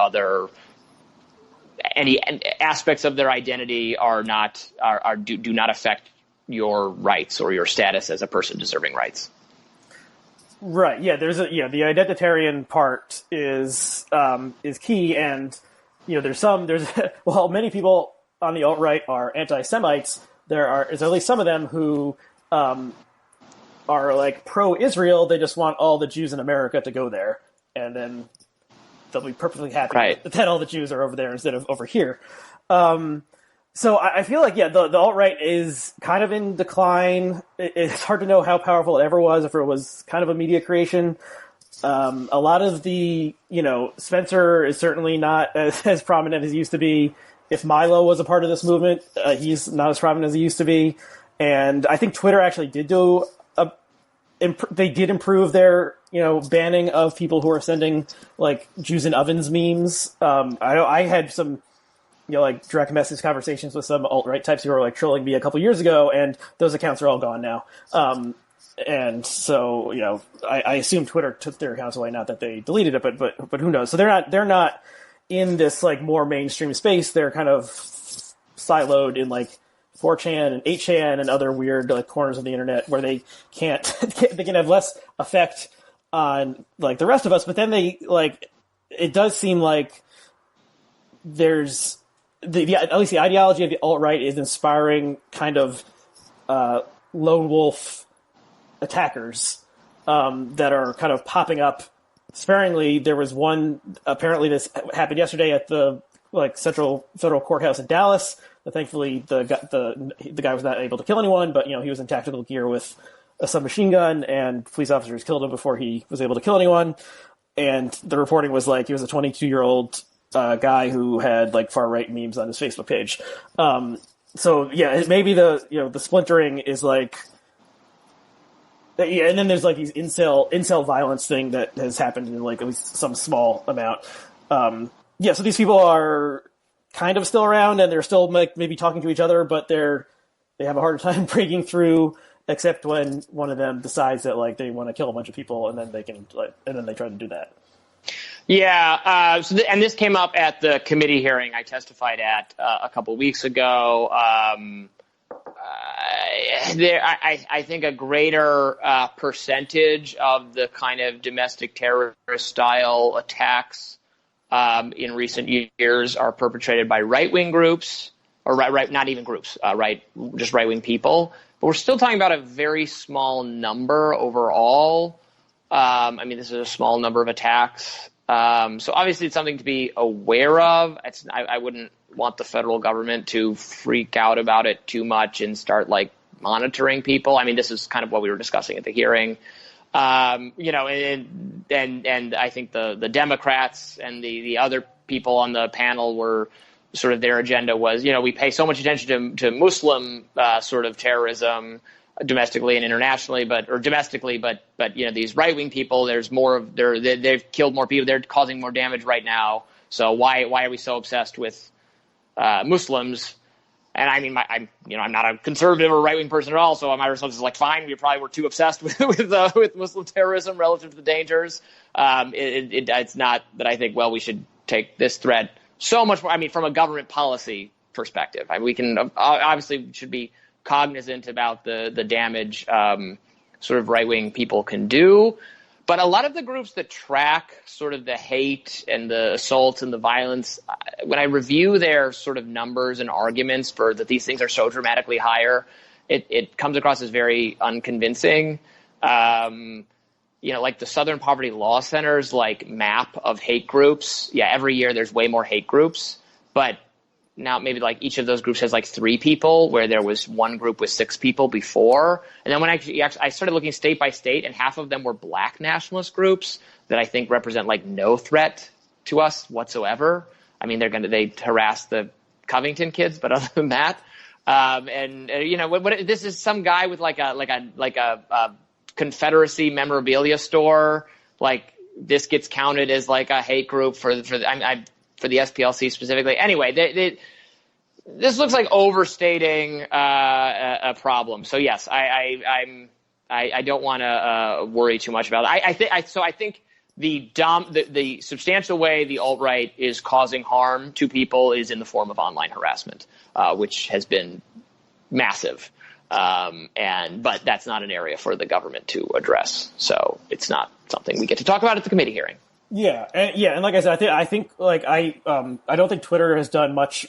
aspects of their identity do not affect your rights or your status as a person deserving rights. Right. Yeah. The identitarian part is key, and while many people on the alt-right are anti-Semites, there's at least some of them who are like pro-Israel. They just want all the Jews in America to go there, and then they'll be perfectly happy that all the Jews are over there instead of over here. So I feel like, the alt-right is kind of in decline. It's hard to know how powerful it ever was, if it was kind of a media creation. A lot of the, Spencer is certainly not as prominent as he used to be. If Milo was a part of this movement, he's not as prominent as he used to be. And I think Twitter actually did they did improve their, banning of people who are sending like Jews in ovens memes. I had some, direct message conversations with some alt-right types who were like trolling me a couple years ago, and those accounts are all gone now. And so, I assume Twitter took their accounts away, not that they deleted it, but who knows? So they're not in this like more mainstream space, they're kind of siloed in like 4chan and 8chan and other weird like corners of the internet where they can't they can have less effect on like the rest of us. But then they like it does seem like there's at least the ideology of the alt-right is inspiring kind of lone wolf attackers that are kind of popping up sparingly. There was one, apparently this happened yesterday at the like Central Federal Courthouse in Dallas. Thankfully, the guy was not able to kill anyone, but he was in tactical gear with a submachine gun, and police officers killed him before he was able to kill anyone. And the reporting was like he was a 22-year-old guy who had like far right memes on his Facebook page. So yeah, maybe the splintering is like. Yeah, and then there's like these incel violence thing that has happened in like at least some small amount. So these people are kind of still around and they're still like maybe talking to each other, but they have a harder time breaking through, except when one of them decides that like they want to kill a bunch of people, and then they try to do that. Yeah, and this came up at the committee hearing I testified at a couple weeks ago. I think a greater percentage of the kind of domestic terrorist style attacks in recent years are perpetrated by right-wing groups, or not even groups, just right-wing people. But we're still talking about a very small number overall. This is a small number of attacks. So obviously it's something to be aware of. I wouldn't want the federal government to freak out about it too much and start like monitoring people. This is kind of what we were discussing at the hearing. And I think the Democrats and the other people on the panel were sort of their agenda was, we pay so much attention to Muslim sort of terrorism domestically and internationally, but these right-wing people, there's more of they've killed more people, they're causing more damage right now. So why are we so obsessed with Muslims? And I'm not a conservative or right-wing person at all, so my response is like, fine, we probably were too obsessed with Muslim terrorism relative to the dangers. It's not that I think, we should take this threat so much more. From a government policy perspective, we can obviously should be cognizant about the damage sort of right-wing people can do. But a lot of the groups that track sort of the hate and the assaults and the violence, when I review their sort of numbers and arguments for that these things are so dramatically higher, it comes across as very unconvincing. Like the Southern Poverty Law Center's like map of hate groups. Yeah, every year there's way more hate groups, but now maybe like each of those groups has like 3 people, where there was one group with 6 people before. And then when I started looking state by state, and half of them were black nationalist groups that I think represent like no threat to us whatsoever. They harass the Covington kids, but other than that, this is some guy with like a Confederacy memorabilia store. Like this gets counted as like a hate group for the SPLC specifically. Anyway, this looks like overstating a problem. So yes, I don't want to worry too much about it. I think the substantial way the alt-right is causing harm to people is in the form of online harassment, which has been massive. But that's not an area for the government to address. So it's not something we get to talk about at the committee hearing. Yeah, and like I said, I think I don't think Twitter has done much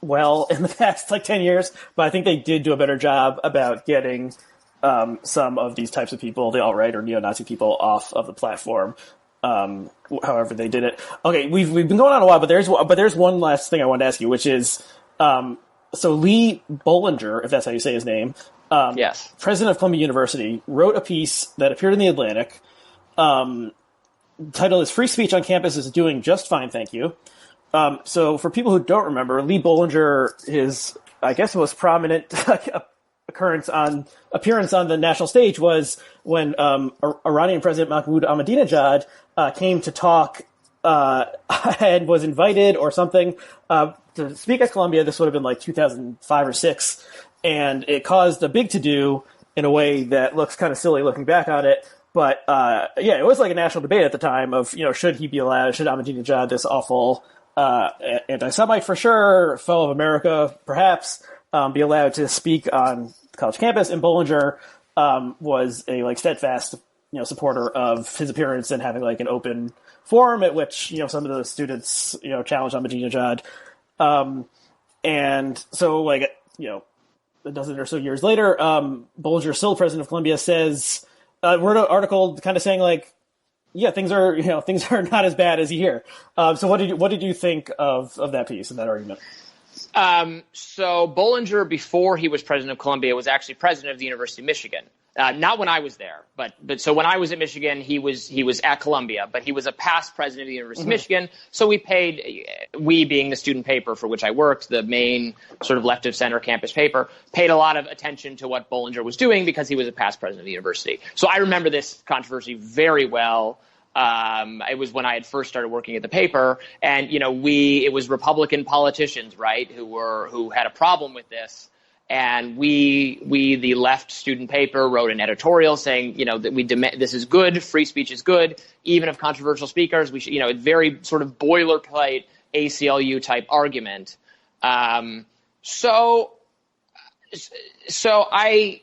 well in the past 10 years, but I think they did do a better job about getting some of these types of people, the alt-right or neo-Nazi people, off of the platform. However they did it. Okay, we've been going on a while, but there's one last thing I wanted to ask you, which is so Lee Bollinger, if that's how you say his name, yes, president of Columbia University, wrote a piece that appeared in the Atlantic. Title is "Free Speech on Campus is Doing Just Fine, Thank You." So for people who don't remember, Lee Bollinger, his, I guess, most prominent appearance on the national stage was when Iranian President Mahmoud Ahmadinejad came to talk and was invited or something to speak at Columbia. This would have been like 2005 or 6, and it caused a big to-do in a way that looks kind of silly looking back on it. But it was like a national debate at the time of, should he be allowed, should Ahmadinejad, this awful anti-Semite for sure, foe of America perhaps, be allowed to speak on the college campus. And Bollinger was a like steadfast supporter of his appearance and having like an open forum at which some of the students challenged Ahmadinejad. And so like a dozen or so years later, Bollinger, still president of Columbia, says wrote an article kind of saying like, yeah, things are not as bad as you hear. So what did you think of that piece and that argument? So Bollinger, before he was president of Columbia, was actually president of the University of Michigan. Not when I was there, but so when I was at Michigan, he was at Columbia, but he was a past president of the University of Michigan. So we being the student paper for which I worked, the main sort of left of center campus paper, paid a lot of attention to what Bollinger was doing because he was a past president of the university. So I remember this controversy very well. It was when I had first started working at the paper, and it was Republican politicians, right, who had a problem with this. And we, the left student paper, wrote an editorial saying, that we demand this is good, free speech is good, even of controversial speakers. We should, a very sort of boilerplate ACLU type argument. So I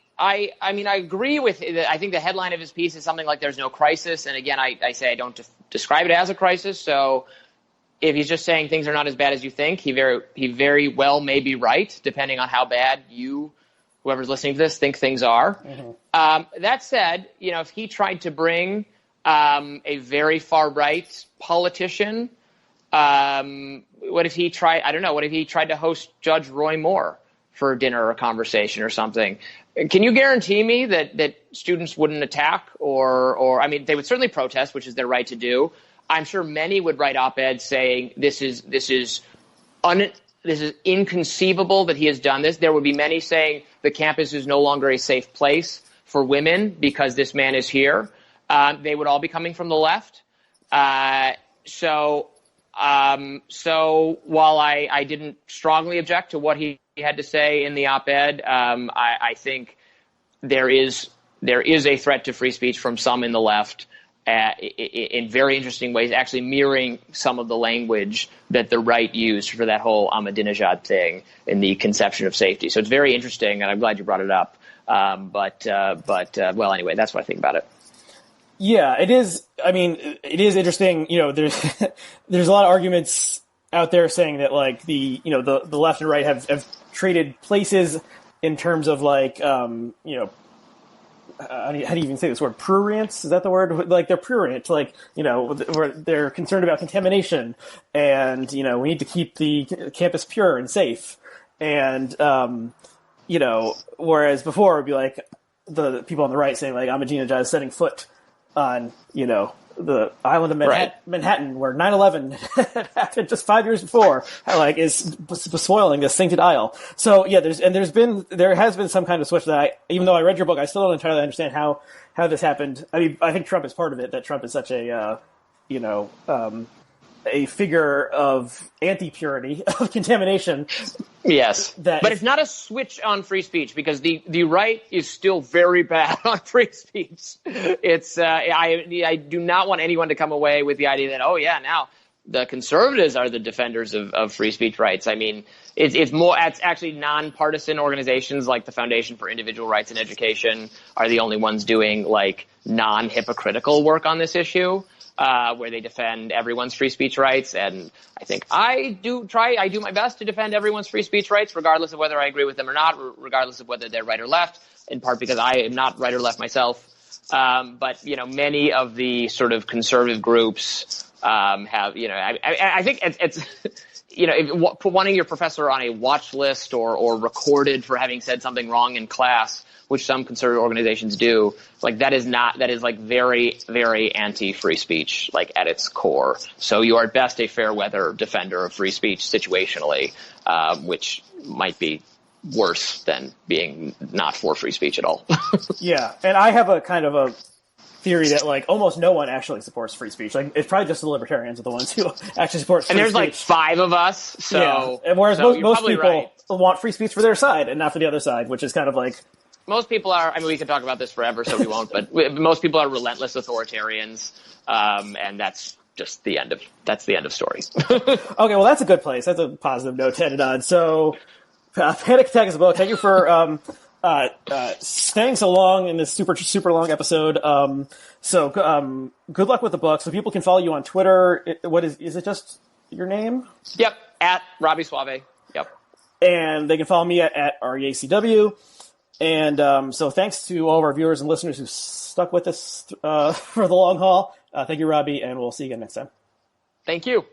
agree with it. I think the headline of his piece is something like "There's no crisis," and again, I say I don't describe it as a crisis. So if he's just saying things are not as bad as you think, he very well may be right, depending on how bad whoever's listening to this, think things are. Mm-hmm. That said, if he tried to bring a very far right politician, what if he tried? I don't know. What if he tried to host Judge Roy Moore for dinner or a conversation or something? Can you guarantee me that students wouldn't attack or they would certainly protest, which is their right to do. I'm sure many would write op-eds saying this is inconceivable that he has done this. There would be many saying the campus is no longer a safe place for women because this man is here. They would all be coming from the left. So while I didn't strongly object to what he had to say in the op-ed, I think there is a threat to free speech from some in the left. In very interesting ways, actually mirroring some of the language that the right used for that whole Ahmadinejad thing in the conception of safety. So it's very interesting, and I'm glad you brought it up. Well, anyway, that's what I think about it. Yeah, it is. I mean, it is interesting. There's a lot of arguments out there saying that like the left and right have traded places in terms of like how do you even say this word? Prurience? Is that the word? Like they're prurient, like, where they're concerned about contamination and, we need to keep the campus pure and safe. And, whereas before it'd be like the people on the right saying like Ahmadinejad is setting foot on, the island of Manhattan where 9/11 happened just 5 years before, like is spoiling this sainted isle. So yeah, there has been some kind of switch that even though I read your book, I still don't entirely understand how this happened. I mean, I think Trump is part of it, that Trump is such a, a figure of anti-purity, of contamination. Yes, but it's not a switch on free speech because the right is still very bad on free speech. It's I do not want anyone to come away with the idea that, oh yeah, now the conservatives are the defenders of free speech rights. I mean, it's actually nonpartisan organizations like the Foundation for Individual Rights in Education are the only ones doing like non-hypocritical work on this issue. Where they defend everyone's free speech rights. And I think I do my best to defend everyone's free speech rights, regardless of whether I agree with them or not, regardless of whether they're right or left, in part because I am not right or left myself. But, many of the sort of conservative groups have, I think it's wanting your professor on a watch list or recorded for having said something wrong in class, which some conservative organizations do, like that is like very, very anti-free speech, like at its core. So you are at best a fair weather defender of free speech situationally, which might be worse than being not for free speech at all. Yeah, and I have a kind of a theory that like almost no one actually supports free speech. Like it's probably just the libertarians are the ones who actually support free speech. And there's like 5 of us, so yeah. And whereas most people want free speech for their side and not for the other side, which is kind of like. Most people are, I mean, we can talk about this forever, so we won't, but most people are relentless authoritarians, and that's just that's the end of story. Okay, well, that's a good place. That's a positive note to end it on. So, Panic Attack is a book. Thank you for staying so long in this super, super long episode. Good luck with the book. So people can follow you on Twitter. Is it just your name? Yep, at Robby Soave. Yep. And they can follow me at REACW. And so thanks to all of our viewers and listeners who stuck with us for the long haul. Thank you, Robby, and we'll see you again next time. Thank you.